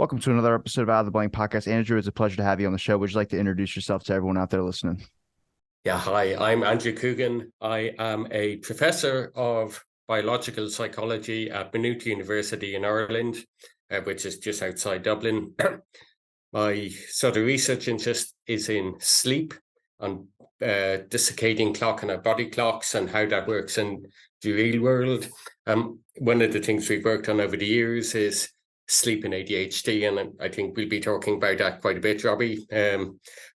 Welcome to another episode of Out of the Blank Podcast. Andrew, it's a pleasure to have you on the show. Would you like to introduce yourself to everyone out there listening? Yeah, hi, I'm Andrew Coogan. I am a professor of biological psychology at Maynooth University in Ireland, which is just outside Dublin. My sort of research interest is in sleep and the circadian clock and our body clocks and how that works in the real world. One of the things we've worked on over the years is sleep and ADHD, and I think we'll be talking about that quite a bit, Robbie.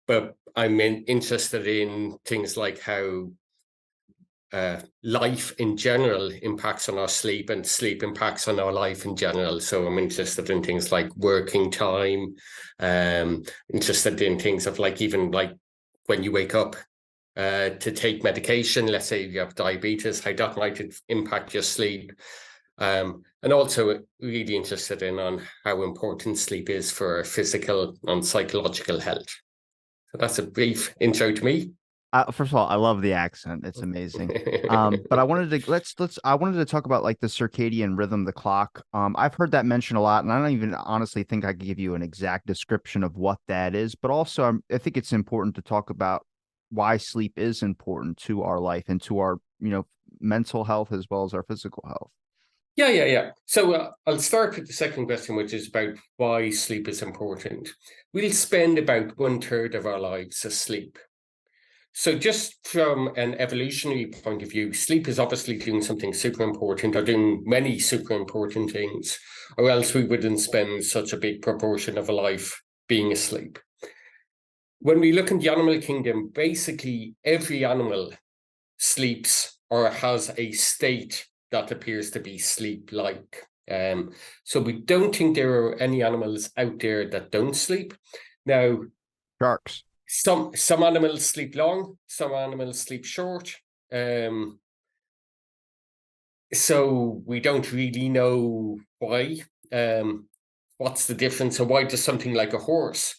But I'm interested in things like how life in general impacts on our sleep and sleep impacts on our life in general. So I'm interested in things like working time, interested in things of like even like when you wake up to take medication, let's say you have diabetes, how that might impact your sleep. And also really interested in on how important sleep is for physical and psychological health. So that's a brief intro to me. First of all, I love the accent; it's amazing. But I wanted to I wanted to talk about like the circadian rhythm, the clock. I've heard that mentioned a lot, and I don't even honestly think I could give you an exact description of what that is. But also, I think it's important to talk about why sleep is important to our life and to our, mental health as well as our physical health. Yeah. So I'll start with the second question, which is about why sleep is important. We'll spend about 1/3 of our lives asleep. So just from an evolutionary point of view, sleep is obviously doing something super important or doing many super important things, or else we wouldn't spend such a big proportion of a life being asleep. When we look in the animal kingdom, basically every animal sleeps or has a state that appears to be sleep-like. So we don't think there are any animals out there that don't sleep. Now, Sharks. some animals sleep long, some animals sleep short. So we don't really know why. What's the difference? And why does something like a horse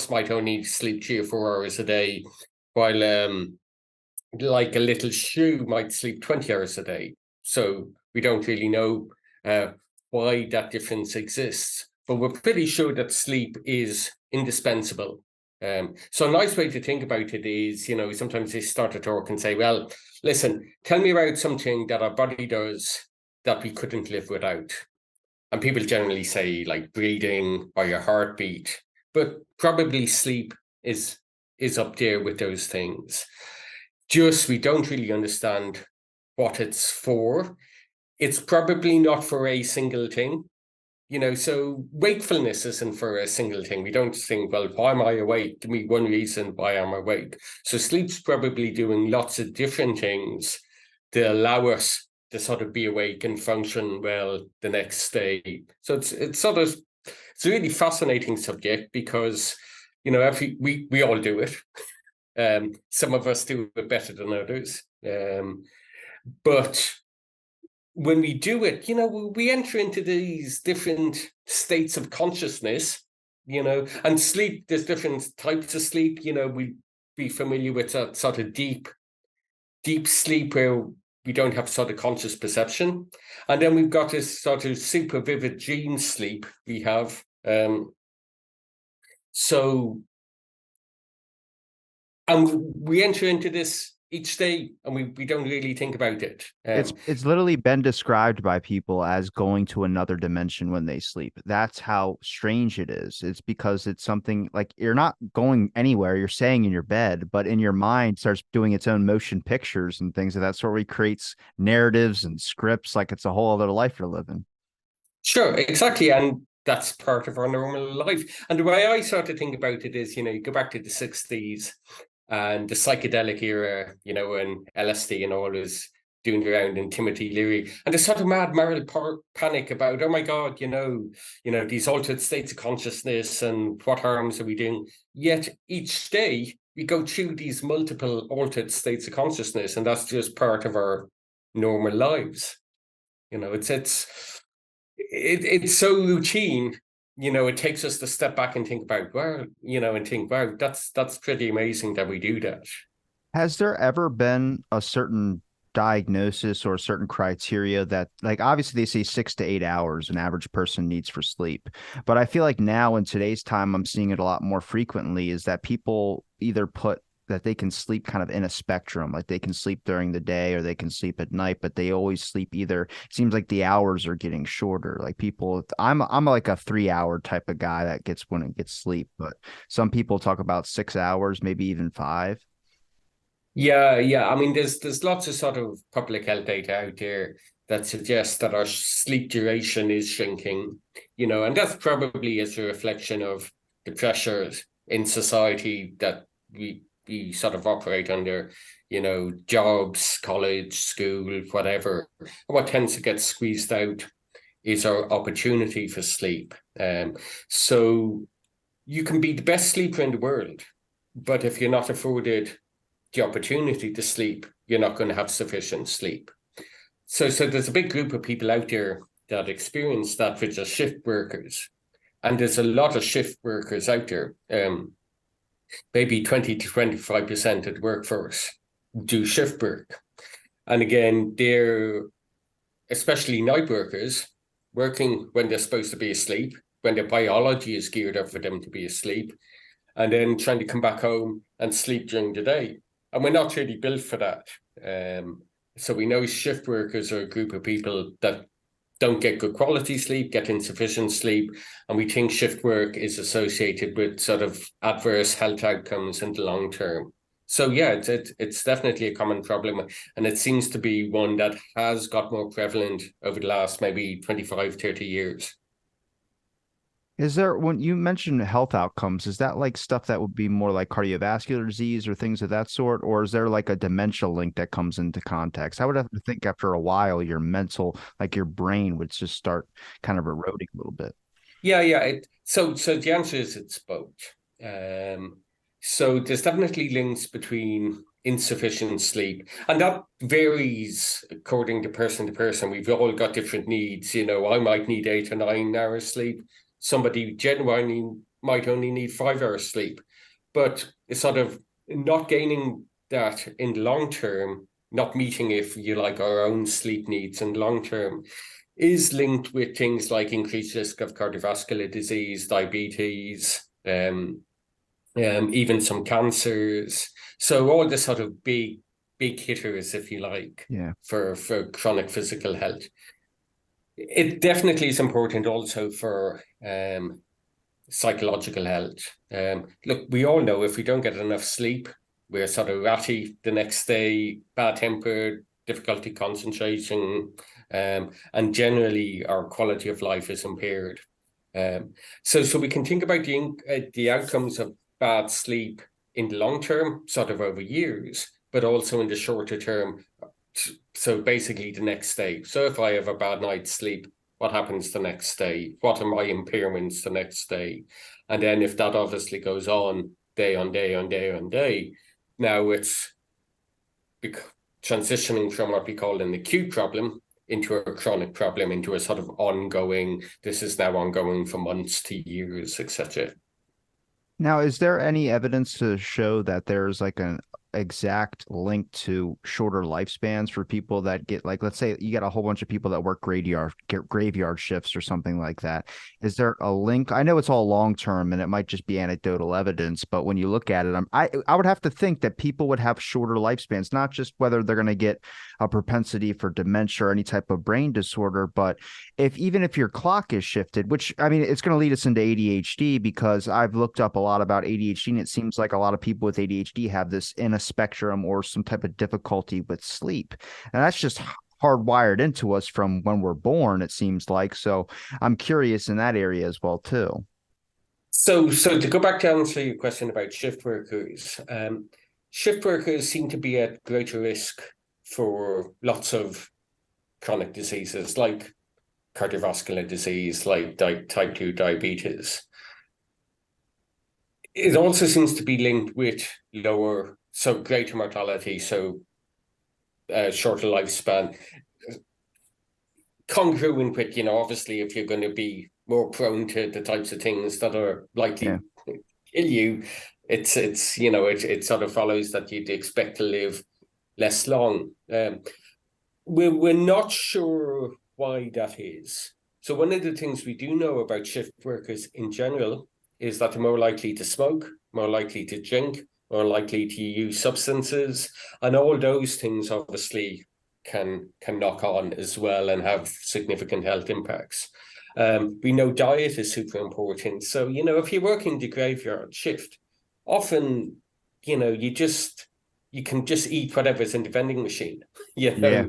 might only sleep 3 or 4 hours a day, while like a little shoe might sleep 20 hours a day. So we don't really know why that difference exists, but we're pretty sure that sleep is indispensable. So a nice way to think about it is, sometimes they start to talk and say, well, listen, tell me about something that our body does that we couldn't live without. And people generally say like breathing or your heartbeat, but probably sleep is up there with those things. Just we don't really understand what it's for. It's probably not for a single thing, so wakefulness isn't for a single thing. We don't think, well, why am I awake? Give me one reason why I'm awake. So sleep's probably doing lots of different things to allow us to sort of be awake and function well the next day. So it's a really fascinating subject because, we all do it. Some of us do it better than others. But when we do it, we enter into these different states of consciousness, and sleep, there's different types of sleep. We'd be familiar with that sort of deep sleep where we don't have sort of conscious perception. And then we've got this sort of super vivid dream sleep we have. And we enter into this each day, and we don't really think about it. It's literally been described by people as going to another dimension when they sleep. That's how strange it is. It's because it's something like you're not going anywhere. You're staying in your bed, but in your mind starts doing its own motion pictures and things of that sort. Where it creates narratives and scripts like it's a whole other life you're living. Sure, exactly. And that's part of our normal life. And the way I sort of think about it is, you go back to the 60s and the psychedelic era, when LSD and all was doing around in Timothy Leary, and the sort of mad moral panic about, oh my God, these altered states of consciousness and what harms are we doing? Yet each day we go through these multiple altered states of consciousness, and that's just part of our normal lives. It's so routine. It takes us to step back and think about, wow, that's pretty amazing that we do that. Has there ever been a certain diagnosis or a certain criteria that, like, obviously they say 6 to 8 hours an average person needs for sleep, but I feel like now in today's time I'm seeing it a lot more frequently, is that people either put that they can sleep kind of in a spectrum, like they can sleep during the day or they can sleep at night, but they always sleep either. It seems like the hours are getting shorter. Like people, I'm like a 3 hour type of guy that gets when it gets sleep, but some people talk about 6 hours, maybe even five. Yeah. I mean, there's lots of sort of public health data out there that suggests that our sleep duration is shrinking, and that's probably as a reflection of the pressures in society that we sort of operate under, jobs, college, school, whatever. What tends to get squeezed out is our opportunity for sleep. So you can be the best sleeper in the world, but if you're not afforded the opportunity to sleep, you're not going to have sufficient sleep. So there's a big group of people out there that experience that, which are shift workers. And there's a lot of shift workers out there. Maybe 20 to 25% of the workforce do shift work. And again, they're especially night workers working when they're supposed to be asleep, when their biology is geared up for them to be asleep, and then trying to come back home and sleep during the day. And we're not really built for that. So we know shift workers are a group of people that don't get good quality sleep, get insufficient sleep, and we think shift work is associated with sort of adverse health outcomes in the long term. So yeah, it's definitely a common problem, and it seems to be one that has got more prevalent over the last maybe 25, 30 years. Is there, when you mentioned health outcomes, is that like stuff that would be more like cardiovascular disease or things of that sort? Or is there like a dementia link that comes into context? I would have to think after a while, your mental, like your brain would just start kind of eroding a little bit. Yeah. So the answer is it's both. So there's definitely links between insufficient sleep, and that varies according to person. We've all got different needs. I might need 8 or 9 hours sleep. Somebody genuinely might only need 5 hours sleep, but it's sort of not gaining that in the long term, not meeting, if you like, our own sleep needs in the long term, is linked with things like increased risk of cardiovascular disease, diabetes, even some cancers. So all the sort of big hitters, if you like, Yeah. for chronic physical health. It definitely is important also for psychological health. Look, we all know if we don't get enough sleep, we're sort of ratty the next day, bad-tempered, difficulty concentrating, and generally our quality of life is impaired. So we can think about the outcomes of bad sleep in the long term, sort of over years, but also in the shorter term. So basically the next day. So if I have a bad night's sleep, what happens the next day? What are my impairments the next day? And then if that obviously goes on day on day on day on day, now it's transitioning from what we call an acute problem into a chronic problem, into a sort of ongoing, this is now ongoing for months to years, etc. Now, is there any evidence to show that there's like an exact link to shorter lifespans for people that get, like, let's say you get a whole bunch of people that work graveyard shifts or something like that. Is there a link? I know it's all long term and it might just be anecdotal evidence, but when you look at it, I would have to think that people would have shorter lifespans, not just whether they're going to get a propensity for dementia or any type of brain disorder, but even if your clock is shifted, which, I mean, it's going to lead us into ADHD, because I've looked up a lot about ADHD and it seems like a lot of people with ADHD have this in a spectrum or some type of difficulty with sleep. And that's just hardwired into us from when we're born, it seems like. So I'm curious in that area as well, too. So to go back to answer your question about shift workers seem to be at greater risk for lots of chronic diseases like cardiovascular disease, like type 2 diabetes. It also seems to be linked with greater mortality, shorter lifespan, congruent with, obviously, if you're going to be more prone to the types of things that are likely to kill you, it sort of follows that you'd expect to live less long. we're not sure why that is. So one of the things we do know about shift workers in general is that they're more likely to smoke, more likely to drink, more likely to use substances, and all those things obviously can knock on as well and have significant health impacts. We know diet is super important. So, if you're working the graveyard shift, often, you can just eat whatever's in the vending machine. Yeah.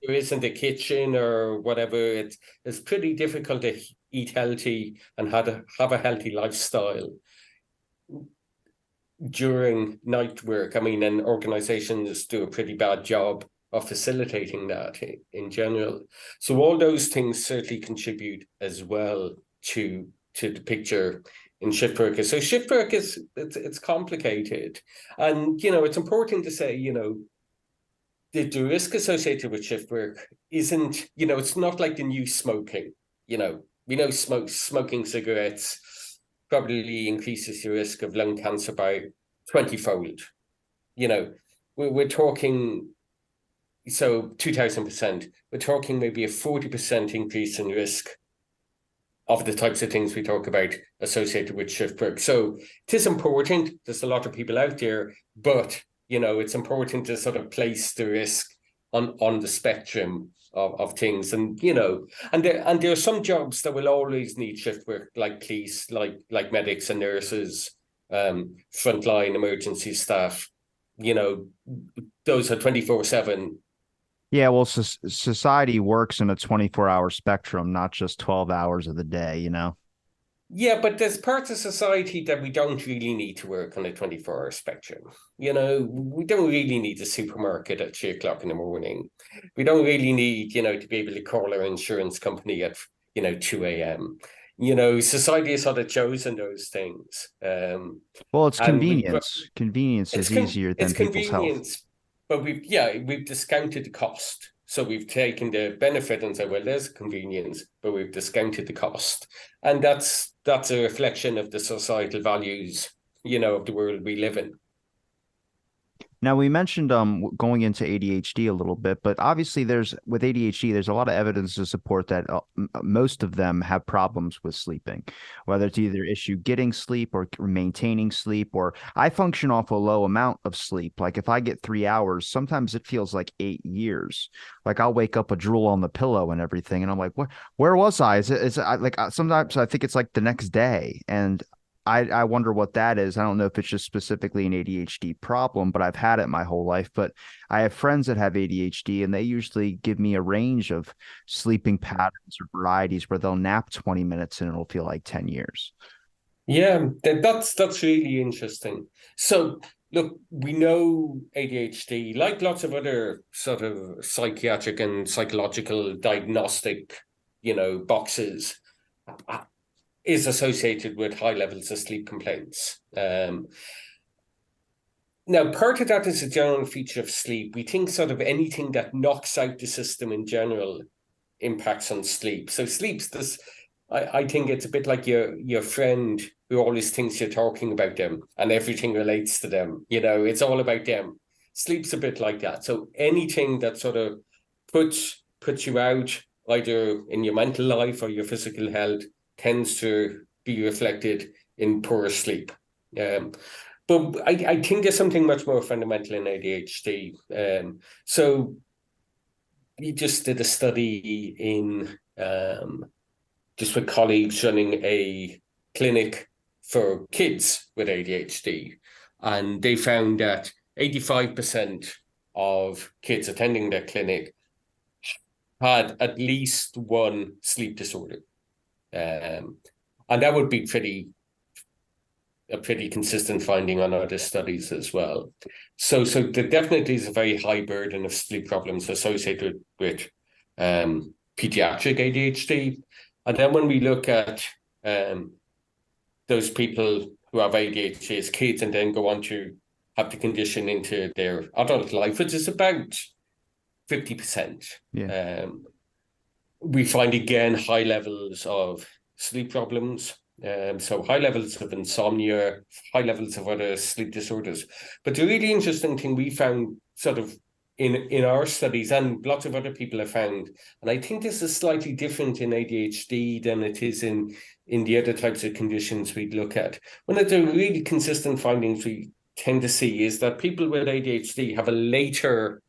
There isn't a kitchen or whatever. It's pretty difficult to eat healthy and have a healthy lifestyle during night work. I mean, and organizations do a pretty bad job of facilitating that in general. So all those things certainly contribute as well to the picture in shift work. So shift work it's complicated. And, it's important to say, the risk associated with shift work isn't, it's not like the new smoking. We know smoking cigarettes probably increases your risk of lung cancer by 20-fold. We're talking, so 2000%, we're talking maybe a 40% increase in risk of the types of things we talk about associated with shift work. So it is important. There's a lot of people out there, but it's important to sort of place the risk on the spectrum of things. And, and there are some jobs that will always need shift work, like police, like medics and nurses, frontline emergency staff, those are 24/7. Yeah, well, society works in a 24-hour spectrum, not just 12 hours of the day, Yeah, but there's parts of society that we don't really need to work on a 24-hour spectrum. We don't really need a supermarket at 3:00 in the morning. We don't really need, to be able to call our insurance company at, 2 a.m. Society has sort of chosen those things. Well, it's convenience. Convenience is easier than people's health. But we've discounted the cost. So we've taken the benefit and said, well, there's convenience, but we've discounted the cost. And that's a reflection of the societal values, of the world we live in. Now, we mentioned going into ADHD a little bit, but obviously with ADHD, there's a lot of evidence to support that most of them have problems with sleeping, whether it's either issue getting sleep or maintaining sleep, or I function off a low amount of sleep. Like if I get 3 hours, sometimes it feels like 8 years. Like I'll wake up a drool on the pillow and everything. And I'm like, where was I? Sometimes I think it's like the next day. And I wonder what that is. I don't know if it's just specifically an ADHD problem, but I've had it my whole life. But I have friends that have ADHD, and they usually give me a range of sleeping patterns or varieties where they'll nap 20 minutes and it'll feel like 10 years. Yeah, that's really interesting. So look, we know ADHD, like lots of other sort of psychiatric and psychological diagnostic, boxes, is associated with high levels of sleep complaints. Now, part of that is a general feature of sleep. We think sort of anything that knocks out the system in general impacts on sleep. So sleep's this, I think it's a bit like your friend who always thinks you're talking about them and everything relates to them. It's all about them. Sleep's a bit like that. So anything that sort of puts you out, either in your mental life or your physical health, tends to be reflected in poor sleep. But I think there's something much more fundamental in ADHD. So we just did a study in just with colleagues running a clinic for kids with ADHD. And they found that 85% of kids attending their clinic had at least one sleep disorder. And that would be a pretty consistent finding on other studies as well. So there definitely is a very high burden of sleep problems associated with pediatric ADHD. And then when we look at those people who have ADHD as kids and then go on to have the condition into their adult life, which is about 50%. Yeah. We find again high levels of sleep problems, so high levels of insomnia, high levels of other sleep disorders. But the really interesting thing we found sort of in our studies, and lots of other people have found, and I think this is slightly different in ADHD than it is in the other types of conditions we look at. One of the really consistent findings we tend to see is that people with ADHD have a later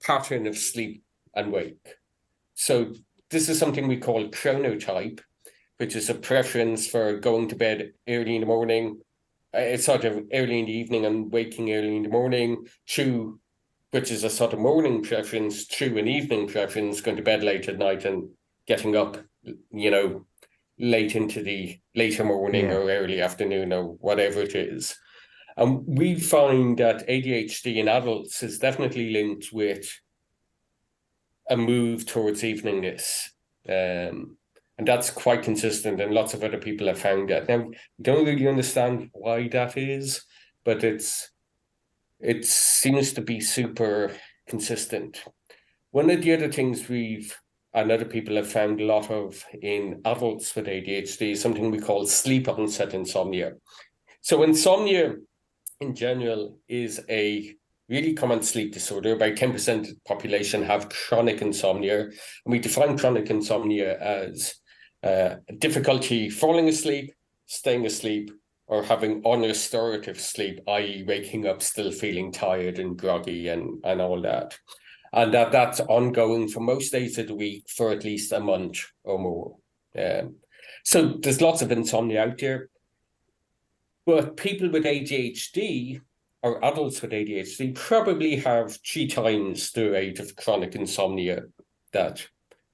pattern of sleep and wake. So this is something we call chronotype, which is a preference for going to bed early in the morning, it's sort of early in the evening and waking early in the morning, through, which is a sort of morning preference, through an evening preference, going to bed late at night and getting up, late into the later morning or early afternoon or whatever it is. And we find that ADHD in adults is definitely linked with a move towards eveningness. And that's quite consistent, and lots of other people have found that. Now, we don't really understand why that is, but it seems to be super consistent. One of the other things and other people have found a lot of in adults with ADHD is something we call sleep onset insomnia. So insomnia in general is a really common sleep disorder. About 10% of the population have chronic insomnia. And we define chronic insomnia as difficulty falling asleep, staying asleep, or having unrestorative sleep, i.e. waking up still feeling tired and groggy and all that. And that's ongoing for most days of the week for at least a month or more. So there's lots of insomnia out there. But people with ADHD, or adults with ADHD, probably have 3 times the rate of chronic insomnia that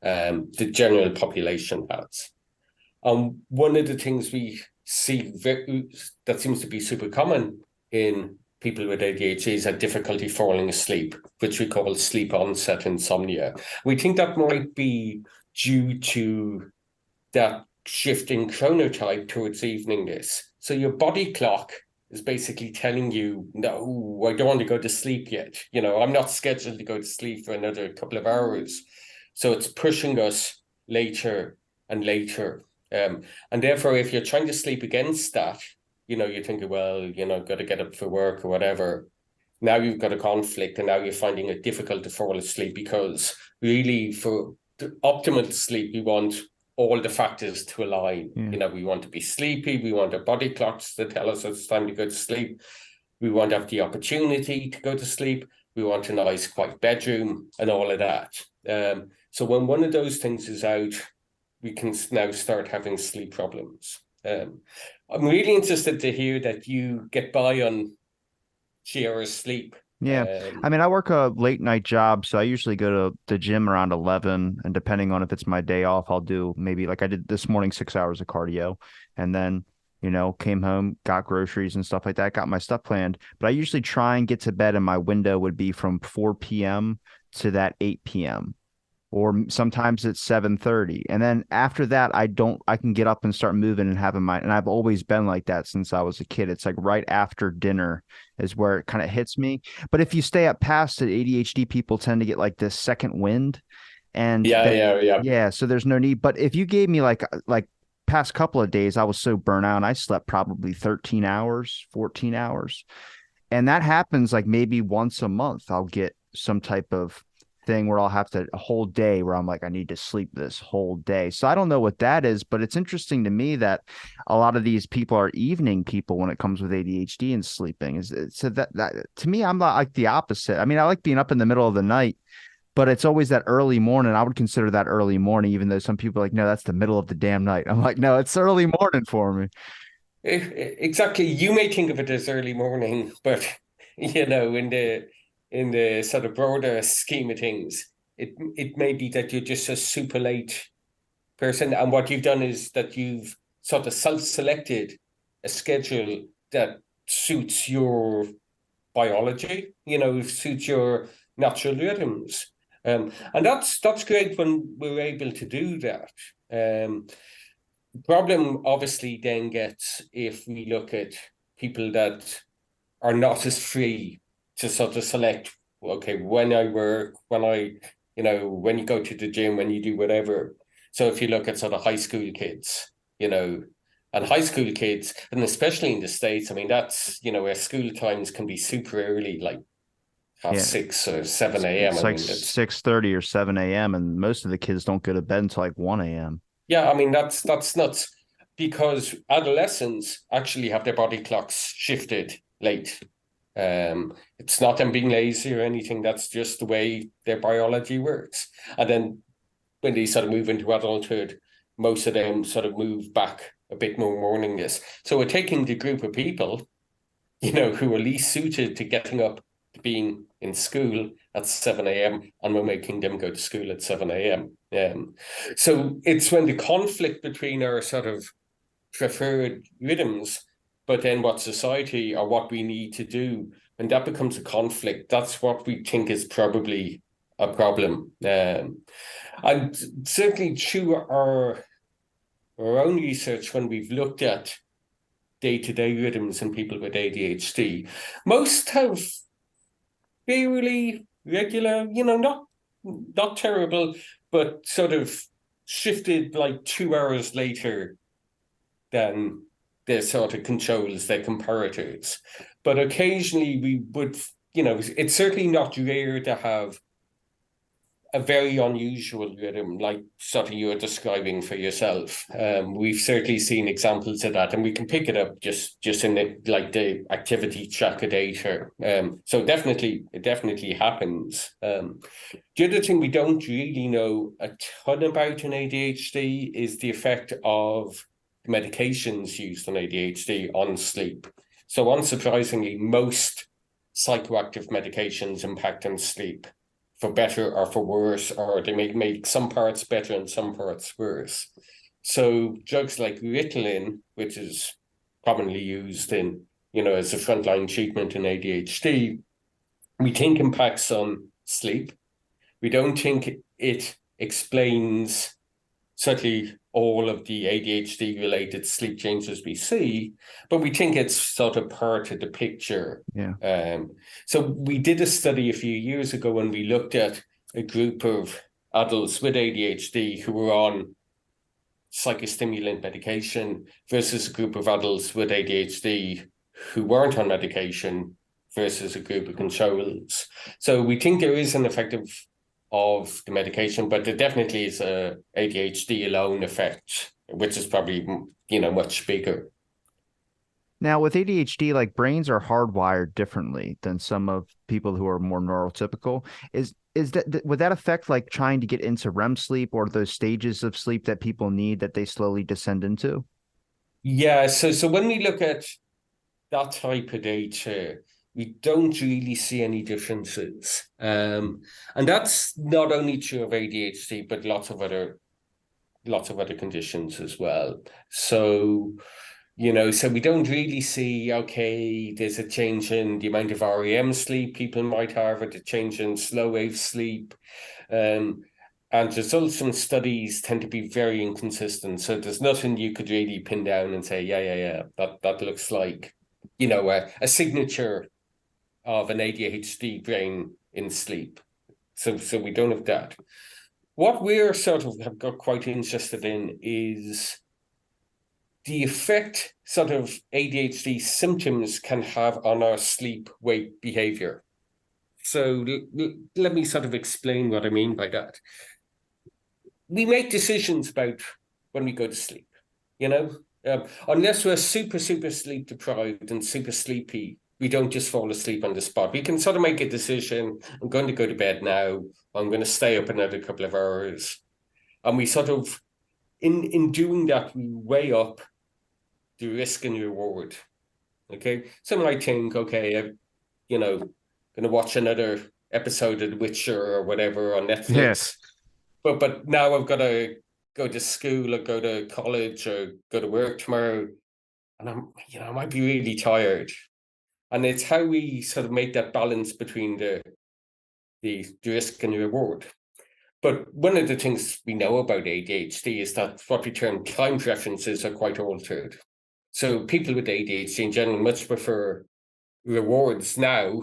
the general population has. One of the things we see that seems to be super common in people with ADHD is a difficulty falling asleep, which we call sleep onset insomnia. We think that might be due to that shifting chronotype towards eveningness. So your body clock is basically telling you, no, I don't want to go to sleep yet. I'm not scheduled to go to sleep for another couple of hours. So it's pushing us later and later. And therefore, if you're trying to sleep against that, you're thinking, well, got to get up for work or whatever. Now you've got a conflict, and now you're finding it difficult to fall asleep, because really for the optimal sleep, we want all the factors to align. We want to be sleepy. We want our body clocks to tell us it's time to go to sleep. We want to have the opportunity to go to sleep. We want a nice, quiet bedroom and all of that. So when one of those things is out, we can now start having sleep problems. I'm really interested to hear that you get by on 3 hours sleep. Yeah. I mean, I work a late night job, so I usually go to the gym around 11, and depending on if it's my day off, I'll do maybe, like I did this morning, 6 hours of cardio, and then, came home, got groceries and stuff like that, got my stuff planned. But I usually try and get to bed, and my window would be from 4 p.m. to that 8 p.m. or sometimes it's 7:30. And then after that, I can get up and start moving and having and I've always been like that since I was a kid. It's like right after dinner is where it kind of hits me. But if you stay up past it, ADHD people tend to get like this second wind. And yeah. So there's no need. But if you gave me like past couple of days, I was so burnt out. I slept probably 13 hours, 14 hours. And that happens like maybe once a month. I'll get some type of thing where I'll have a whole day where I'm like, I need to sleep this whole day. So I don't know what that is, but it's interesting to me that a lot of these people are evening people when it comes with ADHD and sleeping. So that to me, I'm not like the opposite. I mean, I like being up in the middle of the night, but it's always that early morning. I would consider that early morning, even though some people are like, no, that's the middle of the damn night. I'm like, no, it's early morning for me. Exactly. You may think of it as early morning, but in the sort of broader scheme of things, it may be that you're just a super late person. And what you've done is that you've sort of self-selected a schedule that suits your biology, suits your natural rhythms. And that's great when we're able to do that. The problem obviously then gets if we look at people that are not as free to sort of select, okay, when I work, when when you go to the gym, when you do whatever. So if you look at sort of high school kids, and high school kids, and especially in the States, I mean, that's, where school times can be super early, like half Yeah. 6 or 7 a.m. It's I like mean, that's 6:30 or 7 a.m. and most of the kids don't go to bed until like 1 a.m. yeah. I mean, that's nuts because adolescents actually have their body clocks shifted late. It's not them being lazy or anything. That's just the way their biology works. And then when they sort of move into adulthood, most of them sort of move back a bit more morningless. So we're taking the group of people, who are least suited to getting up to being in school at 7 a.m. and we're making them go to school at 7 a.m. So it's when the conflict between our sort of preferred rhythms, but then what society or what we need to do, when that becomes a conflict, that's what we think is probably a problem. And certainly through our own research, when we've looked at day-to-day rhythms in people with ADHD, most have fairly regular, not terrible, but sort of shifted like 2 hours later than their sort of controls, their comparators. But occasionally we would, it's certainly not rare to have a very unusual rhythm, like sort of you're describing for yourself. We've certainly seen examples of that, and we can pick it up just in the activity tracker data. So it definitely happens. The other thing we don't really know a ton about in ADHD is the effect of medications used on ADHD on sleep. So unsurprisingly, most psychoactive medications impact on sleep, for better or for worse, or they may make some parts better and some parts worse. So drugs like Ritalin, which is commonly used in, as a frontline treatment in ADHD, we think impacts on sleep. We don't think it explains certainly all of the ADHD-related sleep changes we see, but we think it's sort of part of the picture. Yeah. So we did a study a few years ago when we looked at a group of adults with ADHD who were on psychostimulant medication versus a group of adults with ADHD who weren't on medication versus a group of controls. So we think there is an effect of the medication, but there definitely is a ADHD alone effect, which is probably, much bigger. Now, with ADHD, like brains are hardwired differently than some of people who are more neurotypical. Would that affect like trying to get into REM sleep or those stages of sleep that people need that they slowly descend into? Yeah, so when we look at that type of data, we don't really see any differences. And that's not only true of ADHD, but lots of other conditions as well. So so we don't really see, okay, there's a change in the amount of REM sleep people might have, or the change in slow wave sleep. And results from studies tend to be very inconsistent. So there's nothing you could really pin down and say, yeah, that looks like, a signature of an ADHD brain in sleep. So we don't have that. What we're sort of have got quite interested in is the effect sort of ADHD symptoms can have on our sleep-wake behavior. So let me sort of explain what I mean by that. We make decisions about when we go to sleep, unless we're super, super sleep deprived and super sleepy, we don't just fall asleep on the spot. We can sort of make a decision. I'm going to go to bed now. I'm going to stay up another couple of hours. And we sort of, in doing that, we weigh up the risk and reward. Okay. Some might think, okay, I'm, going to watch another episode of The Witcher or whatever on Netflix. Yeah. But now I've got to go to school or go to college or go to work tomorrow. And I might be really tired. And it's how we sort of make that balance between the risk and the reward. But one of the things we know about ADHD is that what we term time preferences are quite altered. So people with ADHD in general much prefer rewards now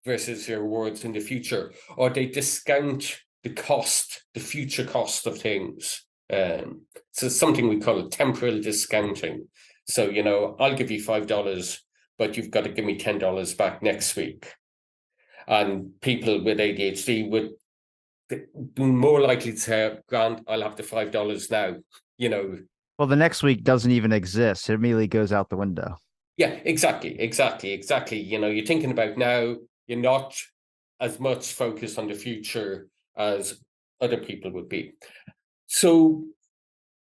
versus rewards in the future, or they discount the future cost of things. So something we call temporal discounting. So, I'll give you $5, but you've got to give me $10 back next week. And people with ADHD would be more likely to say, Grant, I'll have the $5 now, you know. Well, the next week doesn't even exist. It immediately goes out the window. Yeah, exactly. You know, you're thinking about now, you're not as much focused on the future as other people would be. So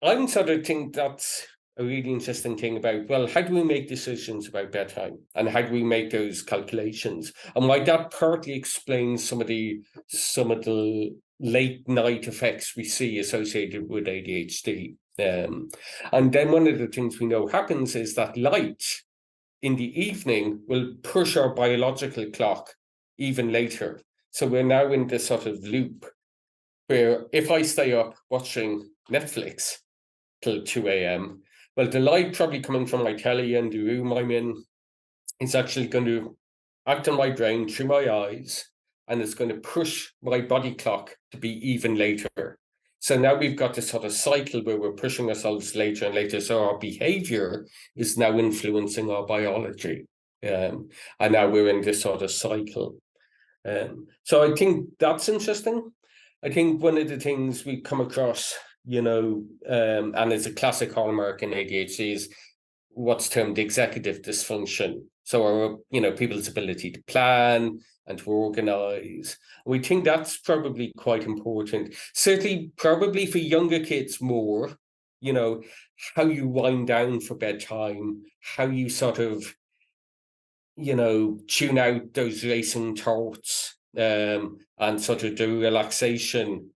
I'm sort of think that's a really interesting thing about, well, how do we make decisions about bedtime and how do we make those calculations? And why that partly explains some of the late night effects we see associated with ADHD. And then one of the things we know happens is that light in the evening will push our biological clock even later. So we're now in this sort of loop where if I stay up watching Netflix till 2 a.m., well, the light probably coming from my telly and the room I'm in is actually going to act on my brain through my eyes, and it's going to push my body clock to be even later. So now we've got this sort of cycle where we're pushing ourselves later and later. So our behavior is now influencing our biology. And now we're in this sort of cycle. So I think that's interesting. I think one of the things we come across, you know, and it's a classic hallmark in ADHD is what's termed executive dysfunction. So our, you know, people's ability to plan and to organize. We think that's probably quite important. Certainly, probably for younger kids more, you know, how you wind down for bedtime, how you sort of, you know, tune out those racing thoughts, and sort of do relaxation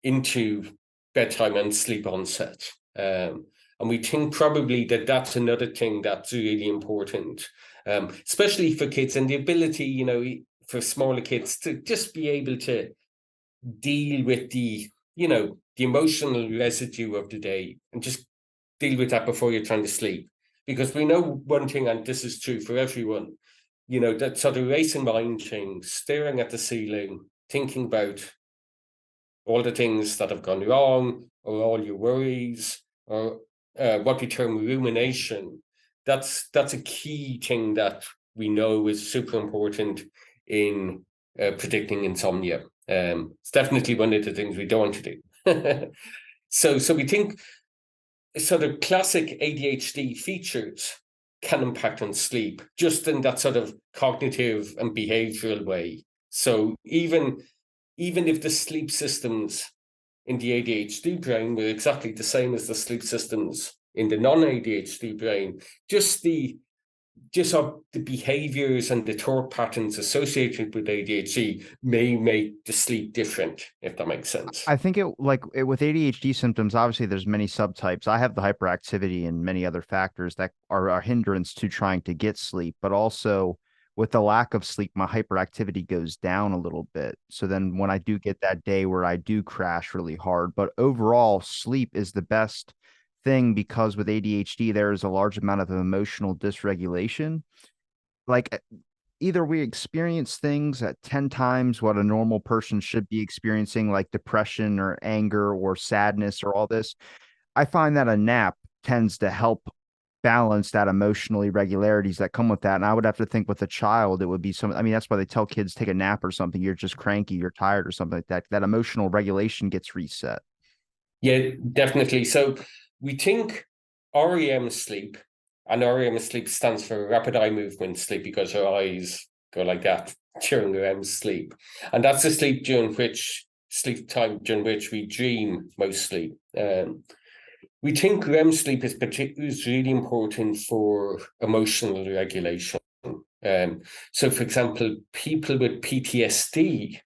into bedtime and sleep onset. And we think probably that that's another thing that's really important, especially for kids, and the ability, you know, for smaller kids to just be able to deal with the, you know, the emotional residue of the day and just deal with that before you're trying to sleep. Because we know one thing, and this is true for everyone, you know, that sort of racing mind thing, staring at the ceiling, thinking about all the things that have gone wrong, or all your worries, or what we term rumination. That's a key thing that we know is super important in predicting insomnia. It's definitely one of the things we don't want to do. So we think sort of classic ADHD features can impact on sleep, just in that sort of cognitive and behavioral way. So even if the sleep systems in the ADHD brain were exactly the same as the sleep systems in the non-ADHD brain, just the behaviors and the thought patterns associated with ADHD may make the sleep different, if that makes sense. I think with ADHD symptoms, obviously there's many subtypes. I have the hyperactivity and many other factors that are a hindrance to trying to get sleep, but also with the lack of sleep, my hyperactivity goes down a little bit. So then when I do get that day where I do crash really hard, but overall sleep is the best thing because with ADHD, there is a large amount of emotional dysregulation. Like either we experience things at 10 times what a normal person should be experiencing, like depression or anger or sadness or all this. I find that a nap tends to help balance that emotional irregularities that come with that. And I would have to think with a child, it would be some, I mean, that's why they tell kids take a nap or something. You're just cranky, you're tired or something like that. That emotional regulation gets reset. Yeah, definitely. So we think REM sleep, and REM sleep stands for rapid eye movement sleep because our eyes go like that during REM sleep. And that's the sleep during which we dream mostly. We think REM sleep is really important for emotional regulation. So, for example, people with PTSD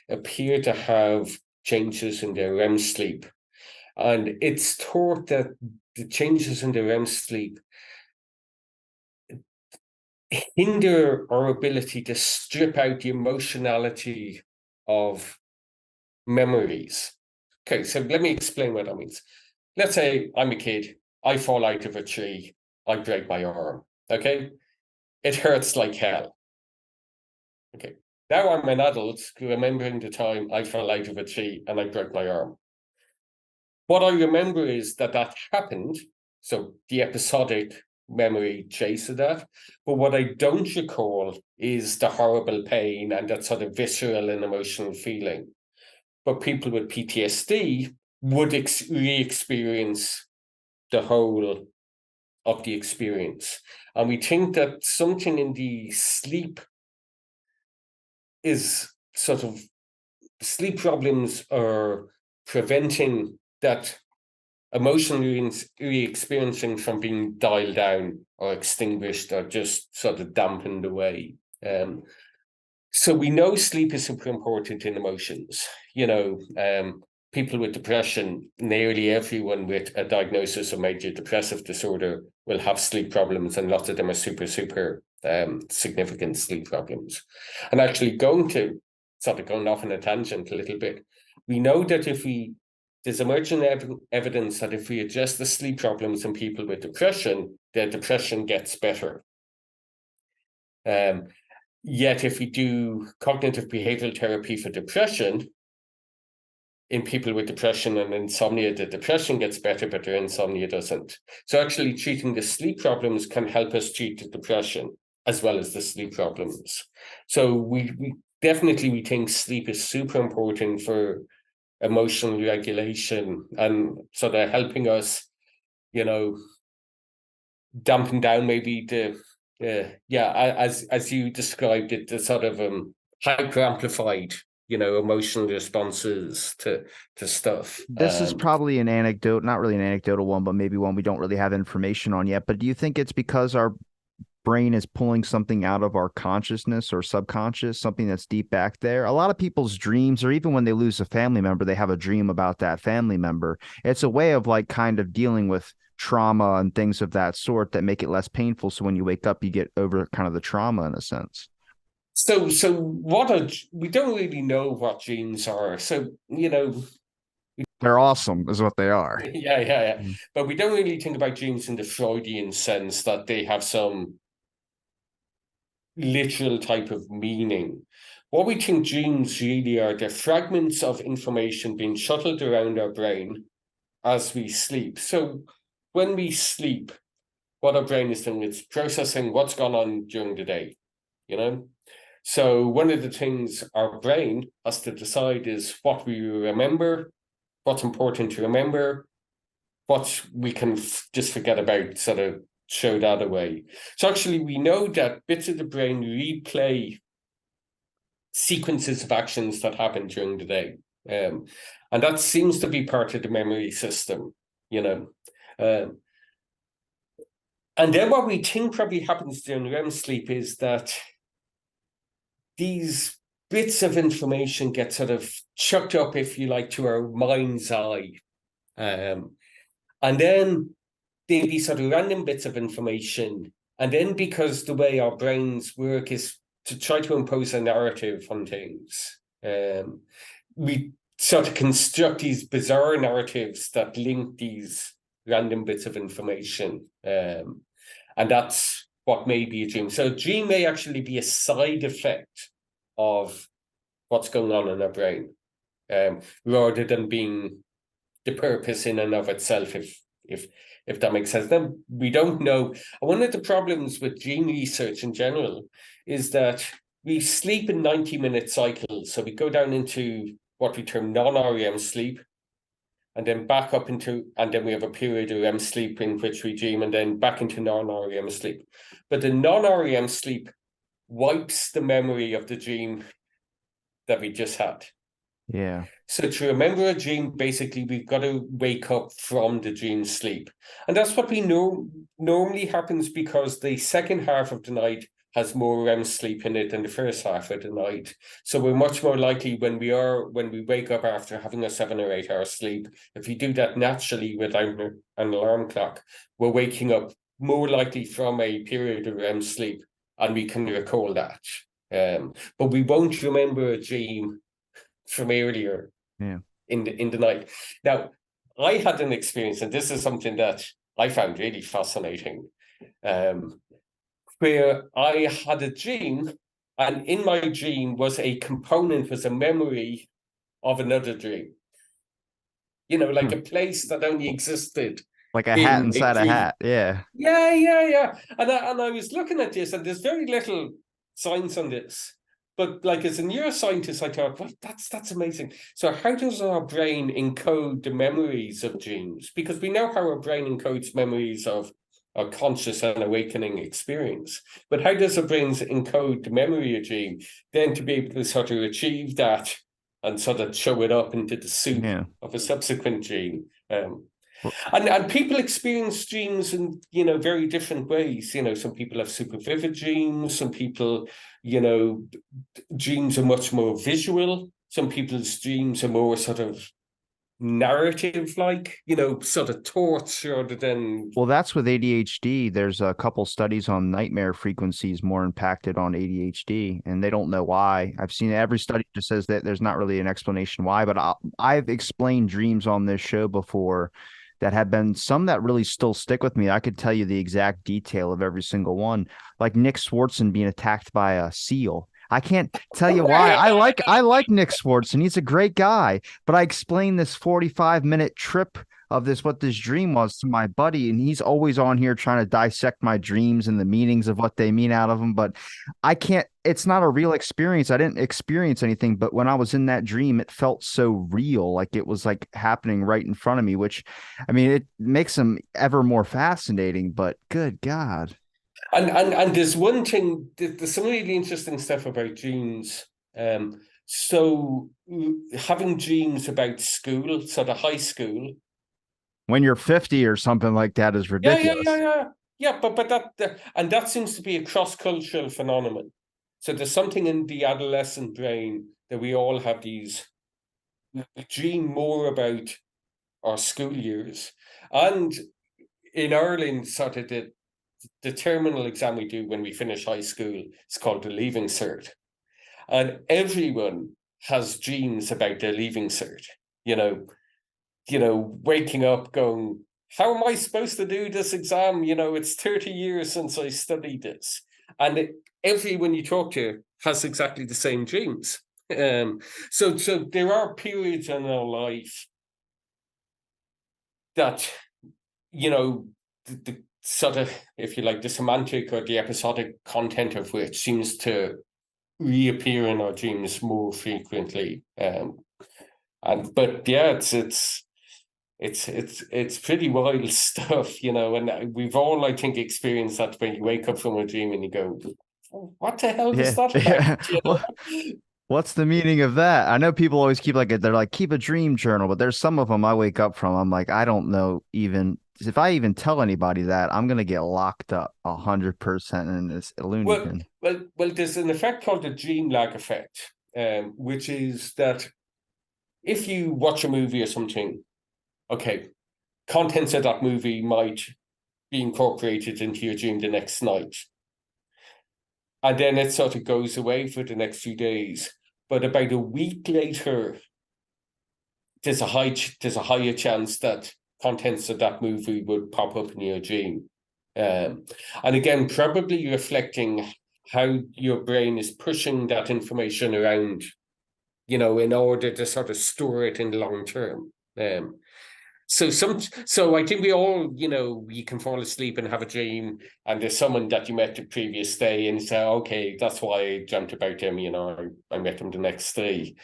appear to have changes in their REM sleep. And it's thought that the changes in the REM sleep hinder our ability to strip out the emotionality of memories. Okay, so let me explain what that means. Let's say I'm a kid, I fall out of a tree, I break my arm, okay? It hurts like hell. Okay, now I'm an adult remembering the time I fell out of a tree and I broke my arm. What I remember is that happened, so the episodic memory trace of that. But what I don't recall is the horrible pain and that sort of visceral and emotional feeling. But people with PTSD would re-experience the whole of the experience. And we think that something in the sleep is sort of, sleep problems are preventing that emotional re-experiencing from being dialed down or extinguished or just sort of dampened away. So we know sleep is super important in emotions. People with depression, nearly everyone with a diagnosis of major depressive disorder will have sleep problems, and lots of them are super significant sleep problems. And actually going off on a tangent a little bit, we know that there's emerging evidence that if we address the sleep problems in people with depression, their depression gets better. Yet if we do cognitive behavioral therapy for depression, in people with depression and insomnia, the depression gets better, but their insomnia doesn't. So actually treating the sleep problems can help us treat the depression as well as the sleep problems. So we definitely think sleep is super important for emotional regulation and sort of helping us, dampen down maybe as you described it, the sort of hyper amplified emotional responses to stuff. This is probably an anecdote, not really an anecdotal one, but maybe one we don't really have information on yet. But do you think it's because our brain is pulling something out of our consciousness or subconscious, something that's deep back there? A lot of people's dreams, or even when they lose a family member, they have a dream about that family member. It's a way of like kind of dealing with trauma and things of that sort that make it less painful. So when you wake up, you get over kind of the trauma in a sense. So we don't really know what dreams are. So, They're awesome, is what they are. yeah. But we don't really think about dreams in the Freudian sense that they have some literal type of meaning. What we think dreams really are, they're fragments of information being shuttled around our brain as we sleep. So when we sleep, what our brain is doing, it's processing what's gone on during the day, So one of the things our brain has to decide is what we remember, what's important to remember, what we can just forget about, sort of show that away. So actually we know that bits of the brain replay sequences of actions that happen during the day. And that seems to be part of the memory system, and then what we think probably happens during REM sleep is that these bits of information get sort of chucked up, if you like, to our mind's eye. And then they'll be sort of random bits of information. And then because the way our brains work is to try to impose a narrative on things, we sort of construct these bizarre narratives that link these random bits of information. And that's what may be a dream. So a dream may actually be a side effect of what's going on in our brain, rather than being the purpose in and of itself, if that makes sense. Then we don't know. One of the problems with dream research in general is that we sleep in 90-minute cycles. So we go down into what we term non-REM sleep, and then back up into, and then we have a period of REM sleep in which we dream, and then back into non-REM sleep. But the non-REM sleep wipes the memory of the dream that we just had. Yeah. So to remember a dream, basically, we've got to wake up from the dream sleep. And that's what we know normally happens because the second half of the night has more REM sleep in it than the first half of the night. So we're much more likely when we wake up after having a 7 or 8 hour sleep, if we do that naturally without an alarm clock, we're waking up more likely from a period of REM sleep, and we can recall that. But we won't remember a dream from earlier in the night. Now, I had an experience, and this is something that I found really fascinating, where I had a dream, and in my dream was a memory of another dream. Like a place that only existed Like a hat in a inside a dream. hat. Yeah. Yeah. And I was looking at this, and there's very little science on this. But like as a neuroscientist, I thought, well, that's amazing. So how does our brain encode the memories of dreams? Because we know how our brain encodes memories of our conscious and awakening experience. But how does our brains encode the memory of dream? Then to be able to sort of achieve that and sort of show it up into the soup Yeah. of a subsequent dream. Well, And people experience dreams in very different ways. Some people have super vivid dreams. Some people, dreams are much more visual. Some people's dreams are more sort of narrative, like sort of thoughts rather than. well, that's with ADHD. There's a couple studies on nightmare frequencies more impacted on ADHD, and they don't know why. I've seen every study just says that there's not really an explanation why, but I've explained dreams on this show before that have been some that really still stick with me. I could tell you the exact detail of every single one, like Nick Swartzen being attacked by a seal. I can't tell you why. I like Nick Swartzen. He's a great guy, but I explained this 45-minute trip of this what this dream was to my buddy, and he's always on here trying to dissect my dreams and the meanings of what they mean out of them, but I can't. It's not a real experience. I didn't experience anything, but when I was in that dream it felt so real, like it was like happening right in front of me, which I mean it makes them ever more fascinating, but good god. And there's one thing. There's some really interesting stuff about dreams. So having dreams about school, sort of high school. When you're 50 or something like that is ridiculous. Yeah. But and that seems to be a cross-cultural phenomenon. So there's something in the adolescent brain that we all have these dream more about our school years. And in Ireland, sort of the terminal exam we do when we finish high school is called the Leaving Cert. And everyone has dreams about their Leaving Cert. Waking up going, how am I supposed to do this exam? It's 30 years since I studied this. And everyone you talk to has exactly the same dreams. So there are periods in our life that, the sort of, if you like, the semantic or the episodic content of which seems to reappear in our dreams more frequently. But yeah, it's pretty wild stuff, and we've all, I think, experienced that when you wake up from a dream and you go, what the hell was Yeah. that about? Yeah. Well, what's the meaning of that? I know people always keep like they're like keep a dream journal, but there's some of them I wake up from. I'm like, I don't know even if I even tell anybody that I'm gonna get locked up 100% in this Looney Well, bin. well, there's an effect called the dream lag effect, which is that if you watch a movie or something, okay, contents of that movie might be incorporated into your dream the next night. And then it sort of goes away for the next few days. But about a week later, there's a higher chance that contents of that movie would pop up in your dream. And again, probably reflecting how your brain is pushing that information around, in order to sort of store it in the long term. So I think we all, you can fall asleep and have a dream, and there's someone that you met the previous day, and you say, okay, that's why I dreamt about them. I met them the next day.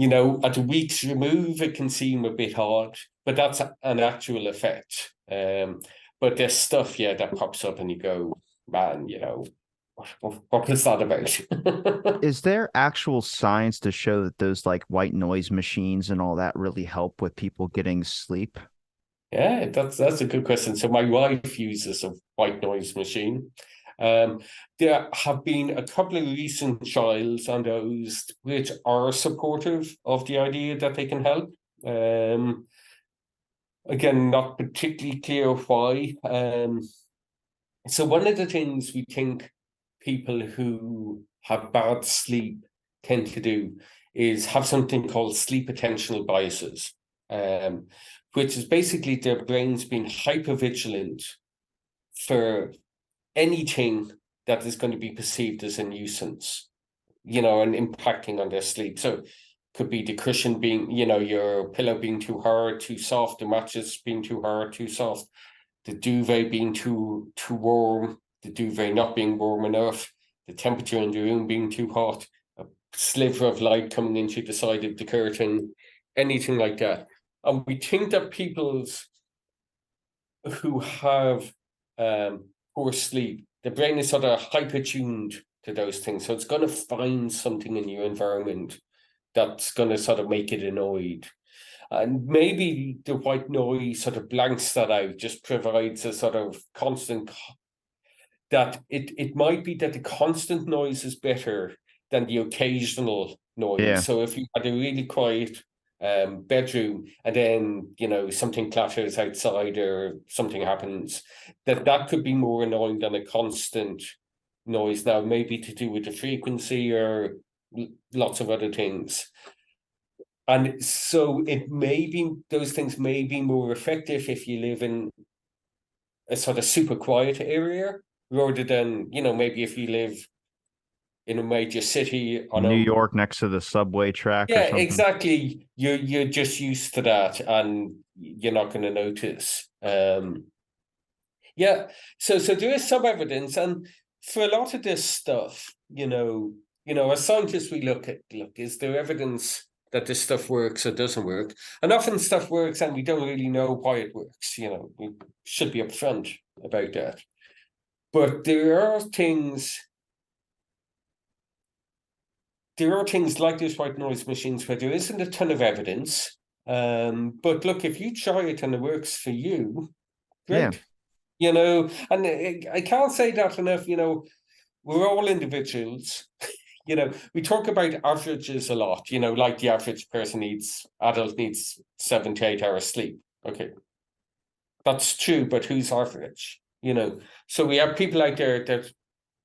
At a week's remove, it can seem a bit odd, but that's an actual effect. But there's stuff, that pops up, and you go, man, what was that about? Is there actual science to show that those like white noise machines and all that really help with people getting sleep? Yeah, that's a good question. So my wife uses a white noise machine. There have been a couple of recent trials on those which are supportive of the idea that they can help. Again, not particularly clear why. So one of the things we think people who have bad sleep tend to do is have something called sleep attentional biases, which is basically their brains being hypervigilant for anything that is going to be perceived as a nuisance, and impacting on their sleep. So could be the cushion being, your pillow being too hard, too soft, the mattress being too hard, too soft, the duvet being too warm, the duvet not being warm enough, the temperature in the room being too hot, a sliver of light coming into the side of the curtain, anything like that. And we think that people's who have poor sleep, the brain is sort of hyper-tuned to those things. So it's going to find something in your environment that's going to sort of make it annoyed. And maybe the white noise sort of blanks that out, just provides a sort of constant, that it might be that the constant noise is better than the occasional noise. Yeah. So if you had a really quiet bedroom and then, something clatters outside or something happens, that could be more annoying than a constant noise. Now, maybe to do with the frequency or lots of other things. And so those things may be more effective if you live in a sort of super quiet area, rather than, maybe if you live in a major city on New a York next to the subway track or something. exactly. You're just used to that, and you're not going to notice. So there is some evidence, and for a lot of this stuff, as scientists, we look, is there evidence that this stuff works or doesn't work? And often stuff works and we don't really know why it works. We should be upfront about that. But there are things like these white noise machines where there isn't a ton of evidence. But look, if you try it and it works for you, great. Yeah. And I can't say that enough. We're all individuals. We talk about averages a lot, like the average adult needs 7 to 8 hours sleep. Okay. That's true, but who's average? So we have people out there that